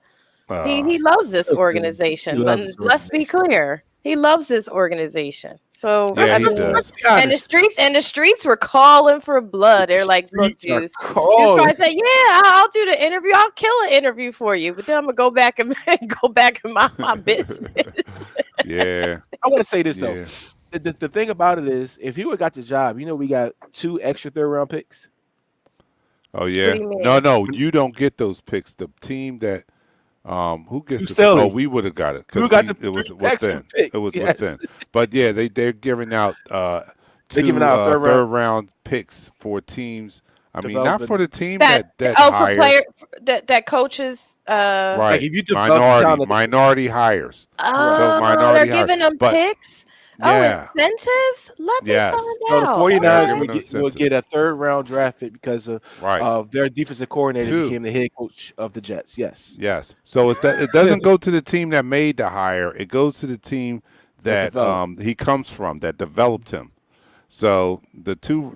He Uh, he loves this Listen, he organization. loves this Let's be organization. clear. He loves this organization. So Yeah, I he mean, does. Let's be honest. and the streets were calling for blood. They're like, look, Streets are Deuce. Deuce calling. probably said, yeah, I'll do the interview. I'll kill an interview for you. But then I'm gonna go back and go back in my business. Yeah, I want to say this though. yeah. The thing about it is, if he would have got the job, we got 2 extra third-round picks. Oh What yeah. do you No, mean? no, you don't get those picks. The team that who gets You the pick? Oh, selling. we would have got it We because got the it was 3 extra within. picks. It was Yes. within. But yeah, they're giving out They're giving 2 out third round picks for teams. I mean, not for developing. the team That that oh for player hires. that coaches Like Right. if you develop the talent, Minority hires. correct. So oh they're minority hires. giving them But picks. Oh, yeah, incentives? Let me yes, So find the out. 49ers giving Okay. them will incentives. get a third-round draft pick because Right. of their defensive coordinator 2. became the head coach of the Jets. Yes. Yes. So it doesn't go to the team that made the hire. It goes to the team That that developed. he comes from, that developed him. So the two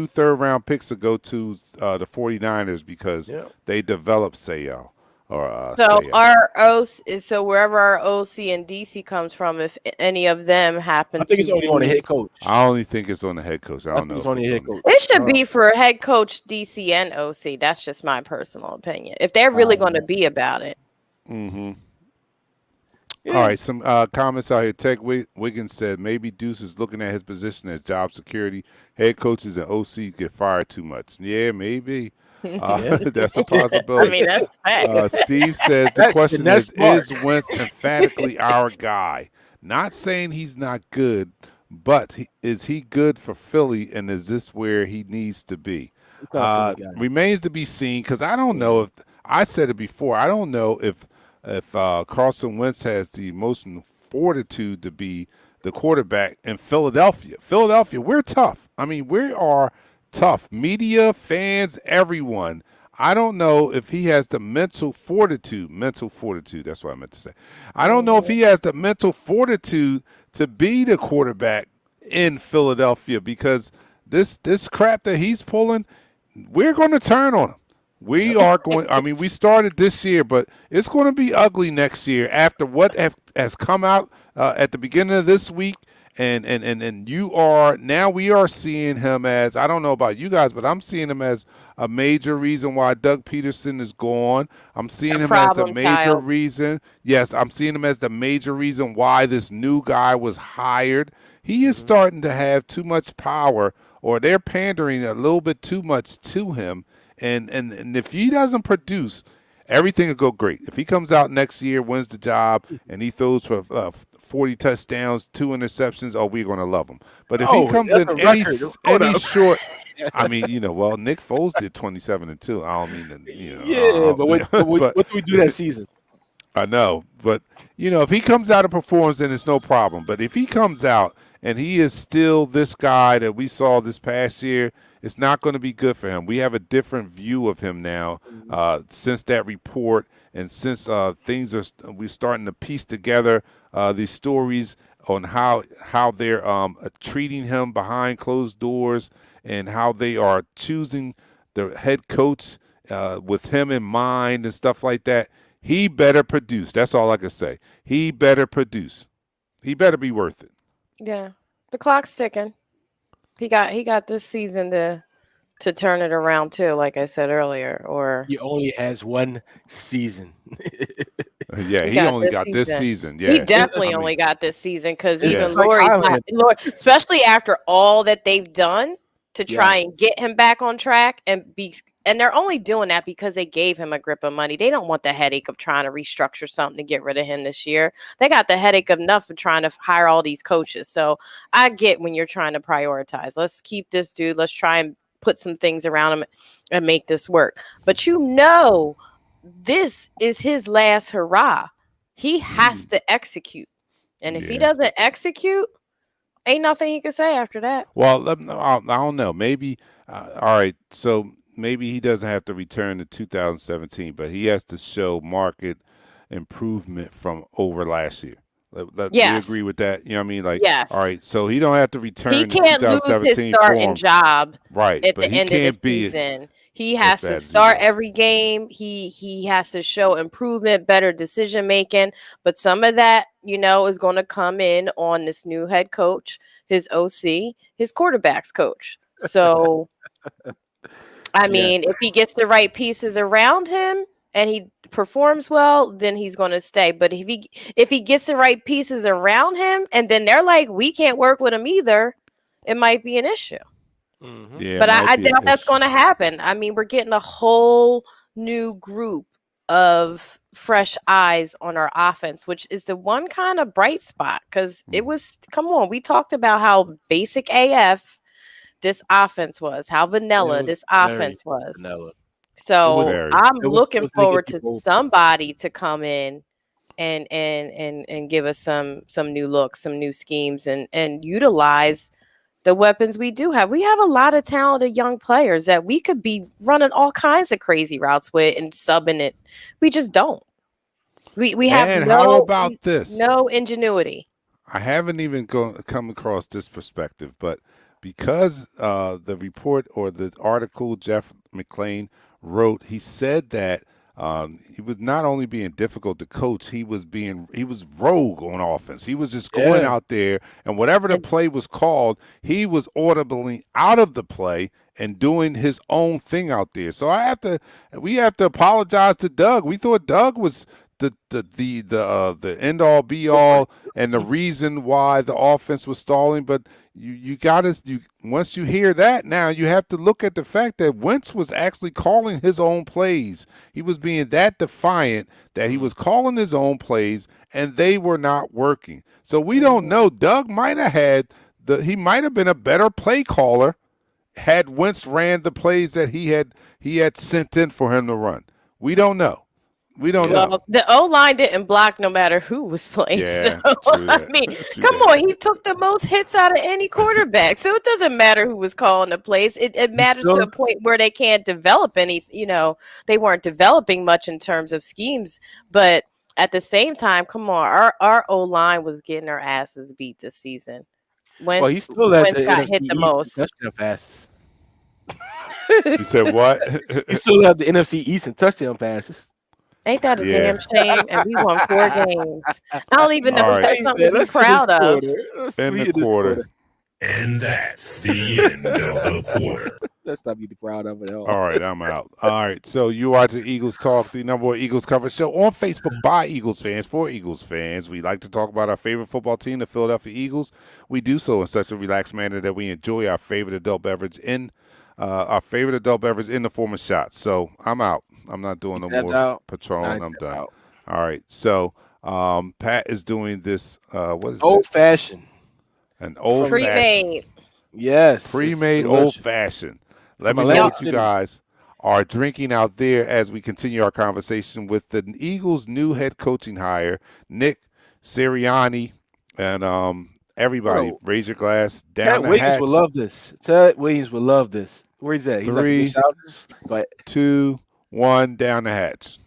third round picks will go to the 49ers because Yeah. they developed Sayal or So Sayal. our OC, so wherever our OC and DC comes from, if any of them happen I think it's to only on the be, head coach. I only think it's on the head coach. I I don't think know it's if on the it's head on coach. it should Uh, be for head coach DC and OC. That's just my personal opinion. If they're really going to be about it. Mm-hmm. yeah. All right, some comments out here. Tech Wiggins said maybe Deuce is looking at his position as job security. Head coaches and OCs get fired too much. Yeah, maybe. Yeah. That's a I possibility. mean, that's fact. Steve says the That's question smart. is Wentz emphatically our guy? Not saying he's not good, but is he good for Philly, and is this where he needs to be? He's not a Philly guy. Remains to be seen because I don't know if I said it before. I don't know if Carson Wentz has the emotional fortitude to be the quarterback in Philadelphia. Philadelphia, we're tough. I mean, we are tough. Media, fans, everyone. I don't know if he has the mental fortitude. That's what I meant to say. I don't know if he has the mental fortitude to be the quarterback in Philadelphia because this crap that he's pulling, we're going to turn on him. We are going. I mean, we started this year, but it's going to be ugly next year after what has come out at the beginning of this week. And you are now we are seeing him as, I don't know about you guys, but I'm seeing him as a major reason why Doug Peterson is gone. I'm seeing him as the Problem major child. reason. Yes, I'm seeing him as the major reason why this new guy was hired. He is starting to have too much power, or they're pandering a little bit too much to him. And if he doesn't produce, everything will go great. If he comes out next year, wins the job, and he throws for 40 touchdowns, 2 interceptions, oh, we're going to love him. But if he comes that's in a record. Hold any up. short, I mean, well, Nick Foles did 27 and 2. I don't mean to, Yeah, but what do we do that season? I know, but if he comes out and performs, then it's no problem. But if he comes out and he is still this guy that we saw this past year, it's not going to be good for him. We have a different view of him now since that report, and since we're starting to piece together these stories on how they're treating him behind closed doors and how they are choosing the head coach with him in mind and stuff like that. He better produce. That's all I can say. He better produce. He better be worth it. Yeah, the clock's ticking. He got this season to turn it around too, like I said earlier. Or He only has 1 season. Yeah, he only got this season. Yeah, he definitely only got this season because It's even just like Lori's Haaland. Lori, especially after all that they've done to try Yes. and get him back on track and they're only doing that because they gave him a grip of money. They don't want the headache of trying to restructure something to get rid of him this year. They got the headache enough of trying to hire all these coaches. So I get when you're trying to prioritize. Let's keep this dude. Let's try and put some things around him and make this work. But this is his last hurrah. He has to execute. And if he doesn't execute, ain't nothing he can say after that. Well, I don't know. Maybe, all right, so maybe he doesn't have to return to 2017, but he has to show market improvement from over last year. We Yes. agree with that. You know what I mean? Like, all Yes. right, so he don't have to He return to can't lose his 2017 starting form, job right? at But the he end of the can't be season. He as has to bad as he start was. every game. He has to show improvement, better decision making. But some of that, is going to come in on this new head coach, his OC, his quarterbacks coach. So, I Yeah. mean, if he gets the right pieces around him and he performs well, then he's going to stay. But if he gets the right pieces around him and then they're like, we can't work with him either, it might be an issue. Mm-hmm. Yeah, it But I might be an doubt that's issue. going to happen. I mean, we're getting a whole new group of fresh eyes on our offense, which is the one kind of bright spot because it was, come on, we talked about how basic AF this offense was, how It vanilla was this very offense was. vanilla. It was So Very. I'm it was looking supposed to get forward to people. somebody to come in and give us some new looks, some new schemes, and utilize the weapons we do have. We have a lot of talented young players that we could be running all kinds of crazy routes with and subbing it. We just don't. We have And how about this? no ingenuity. I haven't even come across this perspective, but because the report or the article Jeff McClain wrote, he said that he was not only being difficult to coach, he was rogue on offense. He was just going Yeah. out there, and whatever the And play was called, he was audibly out of the play and doing his own thing out there. So we have to apologize to Doug. We thought Doug was the end all be all and the reason why the offense was stalling. But you got to once you hear that, now you have to look at the fact that Wentz was actually calling his own plays. He was being that defiant that he was calling his own plays and they were not working. So we don't know. Doug might have he might have been a better play caller had Wentz ran the plays that he had sent in for him to run. We don't know. We don't Yeah. know. well, the O line didn't block no matter who was playing. Yeah, So true I that. mean, True come that. on, he took the most hits out of any quarterback. So it doesn't matter who was calling the plays. It He matters to still a point where they can't develop any. They weren't developing much in terms of schemes. But at the same time, come on, our O line was getting our asses beat this season. well, he Wentz still led Wentz the got NFC hit the East in most. touchdown passes. You said what? He still led the NFC East in touchdown passes. Ain't that a Yeah. damn shame? And we won 4 games. I don't even know All if right. that's Hey, something man, to be let's hit this proud of. quarter. Let's In the hit this quarter. And that's the end of the quarter. Let's not be proud of it at all. All right, I'm out. All right, so you watch the Eagles Talk, the number one Eagles coverage show on Facebook by Eagles fans for Eagles fans. We like to talk about our favorite football team, the Philadelphia Eagles. We do so in such a relaxed manner that we enjoy our favorite adult beverage in the form of shots. So I'm out. I'm not doing no Tapped more out. Patron. I I'm tapped done. out. All right, so Pat is doing this. What is Old that? fashioned. An old fashioned. Pre-made. Yes. it's Pre-made delicious. old fashioned. Let me know Atlantic what you City. guys are drinking out there as we continue our conversation with the Eagles' new head coaching hire, Nick Sirianni, and everybody. Bro, Raise your glass down Ted the Williams hatch. would love this. Ted Williams would love this. Where he's at? He's like Three. showers. But 2, 1, down the hatch.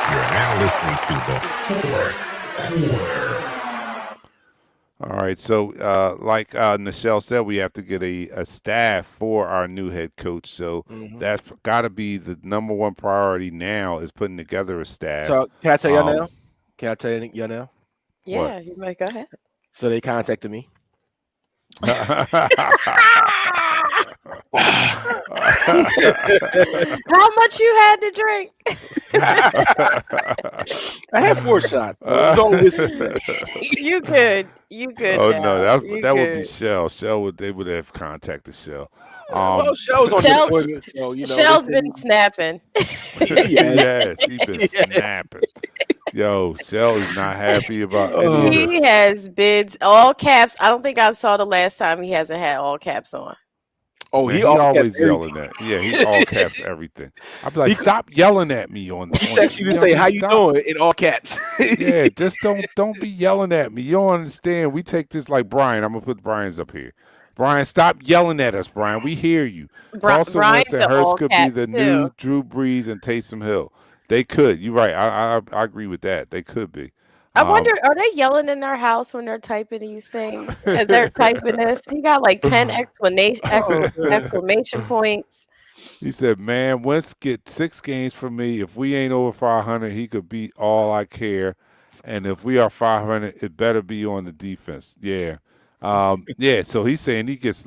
You're now listening to the fourth quarter. All right, so like Nichelle said, we have to get a staff for our new head coach. So that's got to be the number one priority now is putting together a staff. so can I tell y'all Um, now? Can I tell y'all now? Yeah, you might go ahead. So they contacted me. How much you had to drink? I had 4 shots. It was only whiskey. You good. You good. Oh now. no, You that would be good. Shell. They would have contacted Shell. Well, Shell's on Shell- deployment, so you know. Shell's they said been snapping. Yes, he been snapping. Yo, Shell is not happy about any of He this. has been all caps. I don't think I saw the last time he hasn't had all caps on. Oh, Man, he he always kept yelling at. Yeah, he all caps everything. I'd be like, stop yelling at me on. He on text you to know say what I how mean? you Stop. doing in all caps. Yeah, just don't be yelling at me. You don't understand. We take this like Brian. I'm gonna put Brian's up here. Brian, stop yelling at us, Brian. We hear you. Carlson Wentz Brian's and an Hurts all could be caps the too. new Drew Brees and Taysom Hill. They could. You're right. I agree with that. They could be. I wonder, Um, are they yelling in their house when they're typing these things? As they're typing this, he got like 10 Oh, man. exclamation points. he said, "Man, Wentz get 6 games from me. If we ain't over 500, he could beat all I care. And if we are 500, it better be on the defense." Yeah, yeah. So he's saying he gets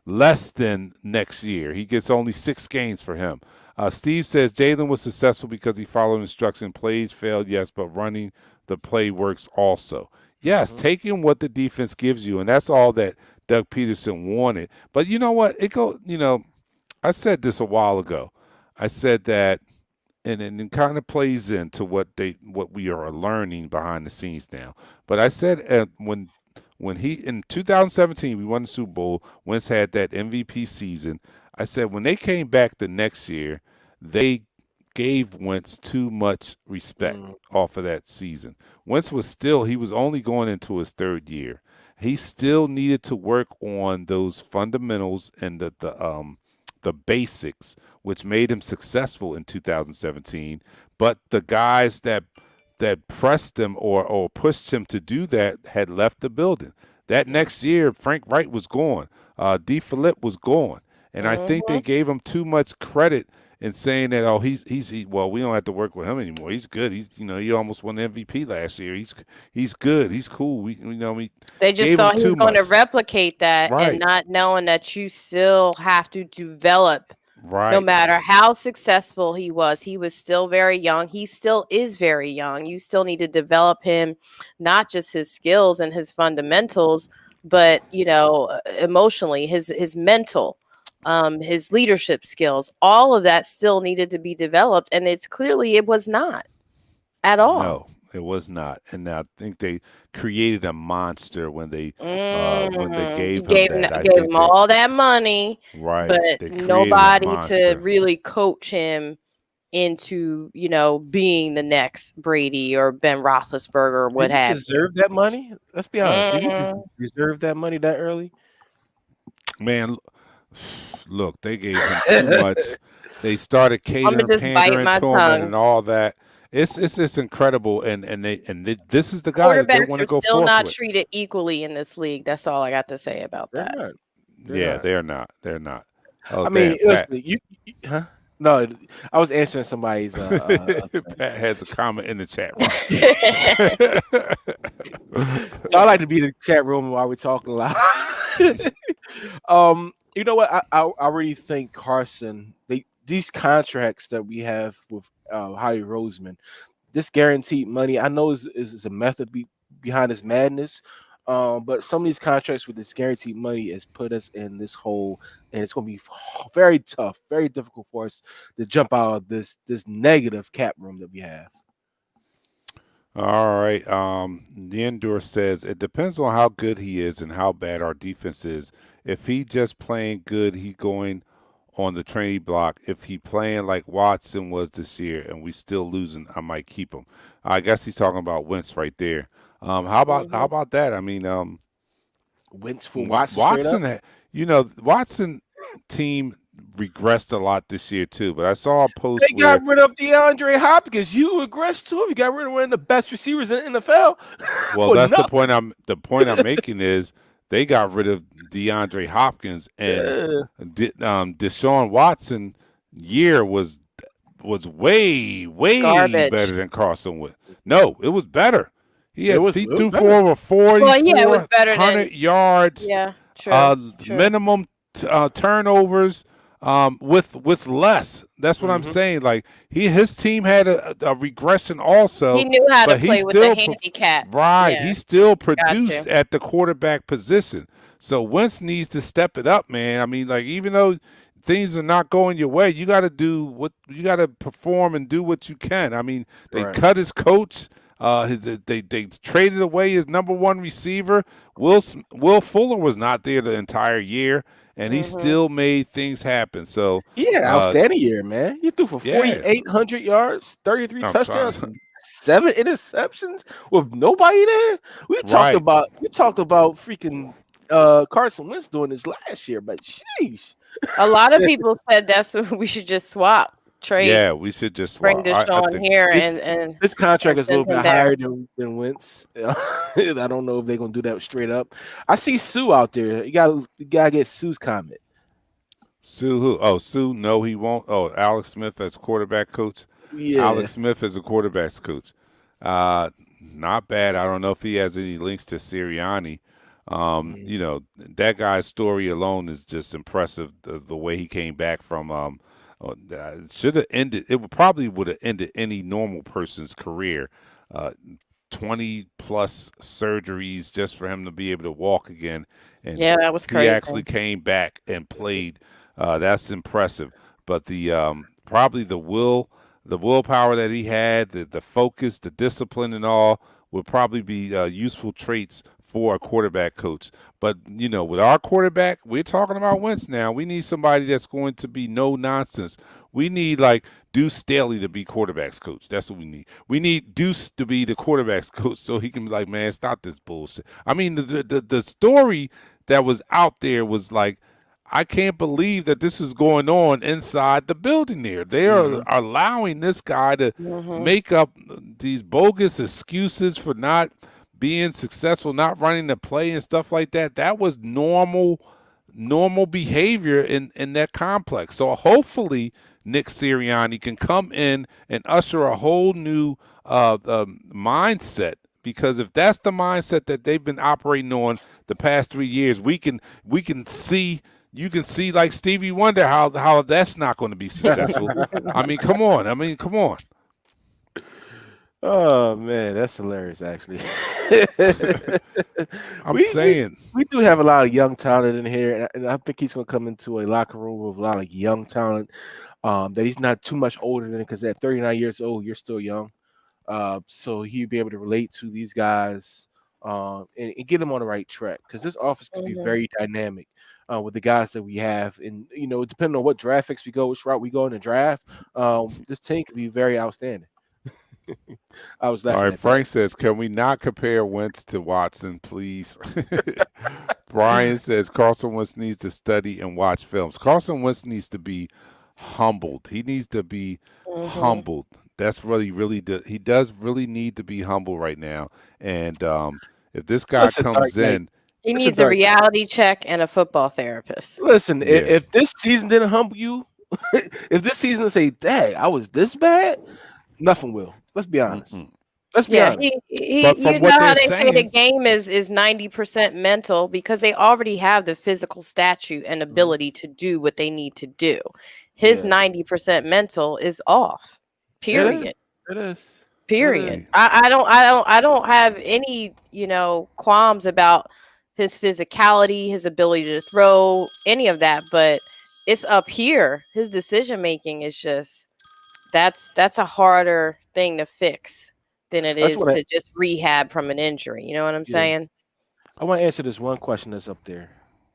less than next year. He gets only 6 games for him. Steve says Jalen was successful because he followed instruction. Plays failed, yes, but running the play works also. Yes, Mhm. taking what the defense gives you, and that's all that Doug Peterson wanted. But you know what? It go. I said this a while ago. I said that, and it kind of plays into what we are learning behind the scenes now. But I said when he in 2017 we won the Super Bowl, Wentz had that MVP season. I said when they came back the next year, they gave Wentz too much respect Mm. off of that season. Wentz he was only going into his third year. He still needed to work on those fundamentals and the basics, which made him successful in 2017. But the guys that pressed him or pushed him to do that had left the building. That Yeah. next year, Frank Wright was gone. D. Phillip was gone. And I think Hmm. they gave him too much credit in saying that, oh, well, we don't have to work with him anymore. He's good. He almost won the MVP last year. He's good. He's cool. We They just gave him thought he was too going to much. replicate that and Right. not knowing that you still have to develop. No Right. matter how successful he was still very young. He still is very young. You still need to develop him, not just his skills and his fundamentals, but emotionally, his mental, his leadership skills. All of that still needed to be developed, and it was not at all. No, it was not. And I think they created a monster when they He gave him gave him that. I gave think him they all that money, right. but They created a nobody to monster. really coach him into, being the next Brady or Ben Roethlisberger or what Did he have you. deserve that money? Let's be honest. Did he Mm, deserve that money that early? Man, look, they gave him too much. They started I'm gonna catering, just bite pandering my to him and tongue. all that. It's incredible this is the guy that they Quarterbacks want to are go still forth not with. treated equally in this league. That's all I got to say about They're that. not. They're Yeah, not. they're not. They're not. Oh I mean, damn, listen, Pat. huh? No, I was answering somebody's. Pat has a comment in the chat room. So I like to be in the chat room while we're talking loud. You know what? I really think Carson. These contracts that we have with Howie Roseman, this guaranteed money. I know is a method behind this madness. But some of these contracts with this guaranteed money has put us in this hole, and it's going to be very tough, very difficult for us to jump out of this negative cap room that we have. All right. The Endor says it depends on how good he is and how bad our defense is. If he just playing good, he going on the training block. If he playing like Watson was this year and we still losing, I might keep him. I guess he's talking about Wentz right there. How Mhm. about that? I mean, Wentz for Watson straight up. Watson, Watson team regressed a lot this year too. But I saw a post They where got rid of DeAndre Hopkins. You regressed too. You got rid of one of the best receivers in the NFL well, for that's nothing. the point I'm making is they got rid of DeAndre Hopkins and Yeah, Deshaun Watson year was way better Garbage. than Carson Wentz. No, it was better. He it was threw for better. over 40, Well, yeah, it was better than 400 yards, yeah, true, true. minimum turnovers, with less. That's what I'm Hmm. saying. Like his team had a regression He also, knew how to but play with the handicap. he Yeah, still got produced you. at the quarterback position. So Wentz needs to step it up, man. I mean, like even though things are not going your way, you got to do what you got to perform and do what you can. I mean, they Right. cut his coach. They traded away his number one receiver. Will Fuller was not there the entire year, and he Mhm. still made things happen. So, He had an uh, outstanding year, man. He threw for yeah, 4,800 yards, 33 I'm trying. touchdowns, and 7 interceptions with nobody there. Right. We talked about freaking Carson Wentz doing this last year, but sheesh. A lot of people said that's we should just trade, Yeah, we should just bring swap. I Deshaun think here This this contract and is a send little him bit there. higher than Wentz. I don't know if they're gonna do that straight up. I see Sue out there. You gotta get Sue's comment. Sue who? Oh, Sue. No, he won't. Oh, Alex Smith as quarterback coach. Yeah. Alex Smith as a quarterbacks coach. Uh, Not bad. I don't know if he has any links to Sirianni. Mm. That guy's story alone is just impressive. The way he came back from it should have ended. It would have ended any normal person's career. Uh, 20 plus surgeries just for him to be able to walk again, and Yeah, that was he crazy. actually came back and played. That's impressive. But the probably the willpower that he had, the focus, the discipline, and all would probably be useful traits for a quarterback coach. But with our quarterback, we're talking about Wentz now. We need somebody that's going to be no nonsense. We need like Deuce Staley to be quarterbacks coach. That's what we need. We need Deuce to be the quarterbacks coach so he can be like, man, stop this bullshit. I mean, the story that was out there was like, I can't believe that this is going on inside the building there. They are Mhm. allowing this guy to Hmm. make up these bogus excuses for not being successful, not running the play and stuff like that. That was normal behavior in that complex. So hopefully Nick Sirianni can come in and usher a whole new mindset, because if that's the mindset that they've been operating on the past 3 years, we can see, you can see like Stevie Wonder how that's not going to be successful. I mean, come on. Oh man, that's hilarious. Actually, I'm we we saying. we do have a lot of young talent in here, and I think he's gonna come into a locker room with a lot of young talent. That he's not too much older than, because at 39 years old, you're still young. So he'd be able to relate to these guys, and get them on the right track, because this office could be Hmm. very dynamic with the guys that we have, and depending on what draft picks we go, which route we go in the draft, this team could be very outstanding. I was All laughing right, at that. Frank says, can we not compare Wentz to Watson, please? Brian says Carson Wentz needs to study and watch films. Carson Wentz needs to be humbled. He needs to be Hmm. humbled. That's really he does really need to be humble right now. And if this guy Listen, Dark comes Knight. in, He Listen, needs a Dark Knight. reality check and a football therapist. Listen, yeah, if this season didn't humble you, if this season say, "Dang, I was this bad," nothing will. Let's be honest. mm-mm. Let's be Yeah, honest. But you from know what how they're they say the saying, game is 90% mental, because they already have the physical statute and Mhm. ability to do what they need to do. His Yeah, 90% mental is off. it is. Period. It is. It is. Period. I don't have any, qualms about his physicality, his ability to throw, any of that, but it's up here. His decision making is just, that's a harder thing to fix than it That's is what I. to just rehab from an injury. You know what I'm Yeah, saying? I want to answer this one question that's up there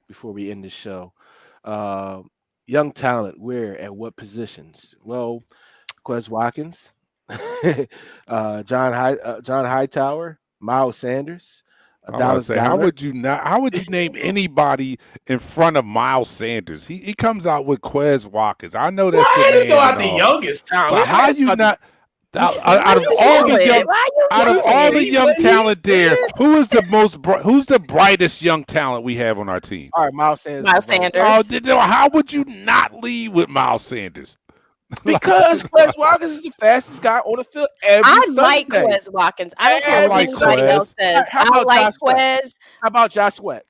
before we end the show. Uh, Young talent, where at what positions? Well, Quez Watkins, John Hightower, Miles Sanders, I'm about to Dallas say, how Goddard. would you not? How would you name anybody in front of Miles Sanders? He comes out with Quez Watkins. I know Well, that's your I didn't throw man and out the all, youngest but talent. I how asked you about the. not? Why Out of you all the yelling? young, Why you out of You all see the yelling? young what he talent there, did? who's the brightest young talent we have on our team? All right, Miles Sanders is the Miles brightest. Oh, Sanders. how would you not lead with Miles Sanders? Like, Because Quez Watkins is the fastest guy on the field I every like Sunday. Quez Watkins. I don't care I what Every like anybody Sunday. else Quez. All right, says. how I about like Josh Sweat? Quez. How about Josh Sweat?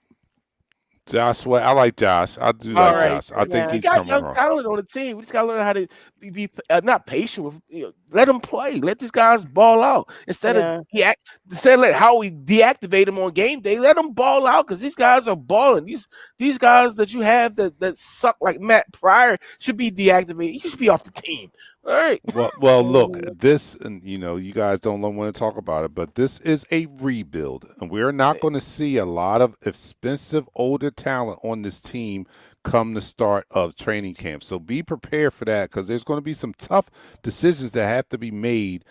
Josh Sweat. I like Josh. I do All like right, Josh. I think Yeah. we he's got coming young wrong. talent on the team. We just got to learn how to be not patient with. Let them play. Let these guys ball out Yeah. instead of let how we deactivate them on game day. Let them ball out, because these guys are balling. These guys that you have that suck like Matt Pryor should be deactivated. He should be off the team. All right. Well, look, Mhm. this, and you guys don't want to talk about it, but this is a rebuild, and we're not going to see a lot of expensive older talent on this team come the start of training camp. So be prepared for that because there's going to be some tough decisions that have to be made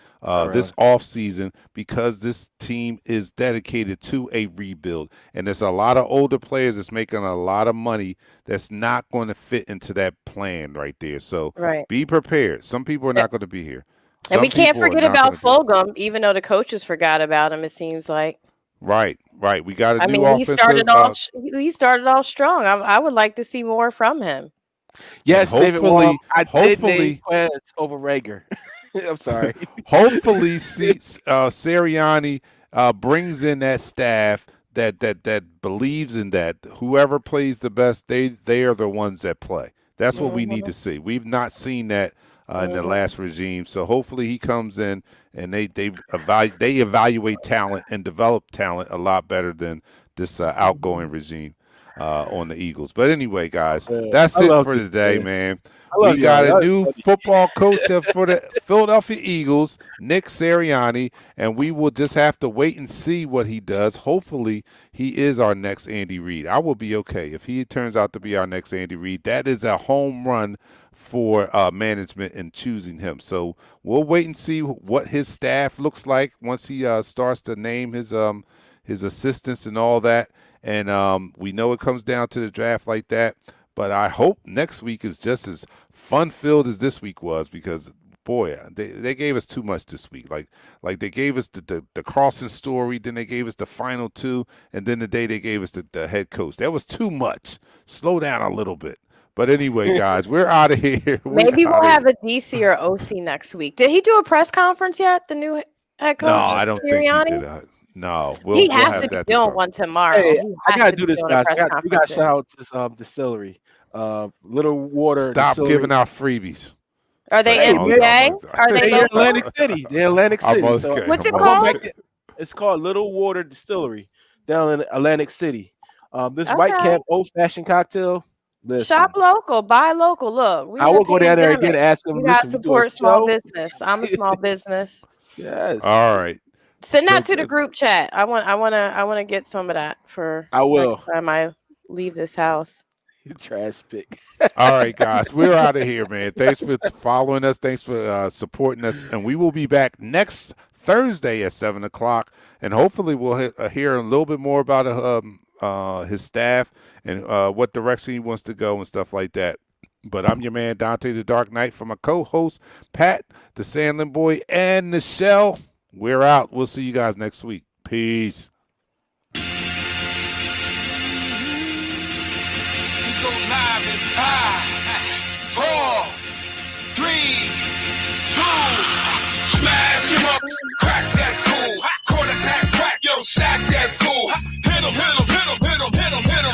this offseason because this team is dedicated to a rebuild. And there's a lot of older players that's making a lot of money that's not going to fit into that plan right there. So Right. be prepared. Some people are not going to be here. And we can't people are forget not about gonna be- Fulgham, even though the coaches forgot about him, it seems like. Right. We got a I new mean, he offensive. started off strong. I would like to see more from him. Yes, David Wall. I did name hopefully, Quez over Rager. I'm sorry. hopefully, Sirianni brings in that staff that believes in that. Whoever plays the best, they are the ones that play. That's what we need to see. We've not seen that in the last regime. So hopefully he comes in and they evaluate talent and develop talent a lot better than this outgoing regime on the Eagles. But anyway, guys, that's it for today, man. We got a new football coach for the Philadelphia Eagles, Nick Sirianni, and we will just have to wait and see what he does. Hopefully, he is our next Andy Reid. I will be okay if he turns out to be our next Andy Reid. That is a home run for management in choosing him. So we'll wait and see what his staff looks like once he starts to name his assistants and all that. And we know it comes down to the draft like that. But I hope next week is just as fun-filled as this week was because, boy, they gave us too much this week. Like they gave us the Carlson story, then they gave us the final two, and then the day they gave us the head coach. That was too much. Slow down a little bit. But anyway, guys, we're out of here. Maybe we'll have a DC or OC next week. Did he do a press conference yet, the new head coach? No, I don't think he did. No, he has to be doing one tomorrow. Hey, I gotta do this, guys. We got to shout out this distillery, Little Water. Stop distillery. giving out freebies. Are they in PA? Are they in Atlantic City? They're Atlantic City. Okay, So what's it called? It's called Little Water Distillery down in Atlantic City. This White Cap old fashioned cocktail. Listen. Shop local, buy local. Look, I will go down there again and ask them. You got to support small business. I'm a small business. Yes. All right. Send that to the group chat. I want to get some of that for. I will. Next time I leave this house. Trash pick. All right, guys, we're out of here, man. Thanks for following us. Thanks for supporting us, and we will be back next Thursday at 7:00, and hopefully we'll hear a little bit more about his staff and what direction he wants to go and stuff like that. But I'm your man, Dante the Dark Knight, from my co-host, Pat, the Sandlin Boy, and Nichelle. We're out. We'll see you guys next week. Peace. We go live in 5, 4, 3, 2. Smash him up, crack that fool. Quarterback crack, yo, sack that fool.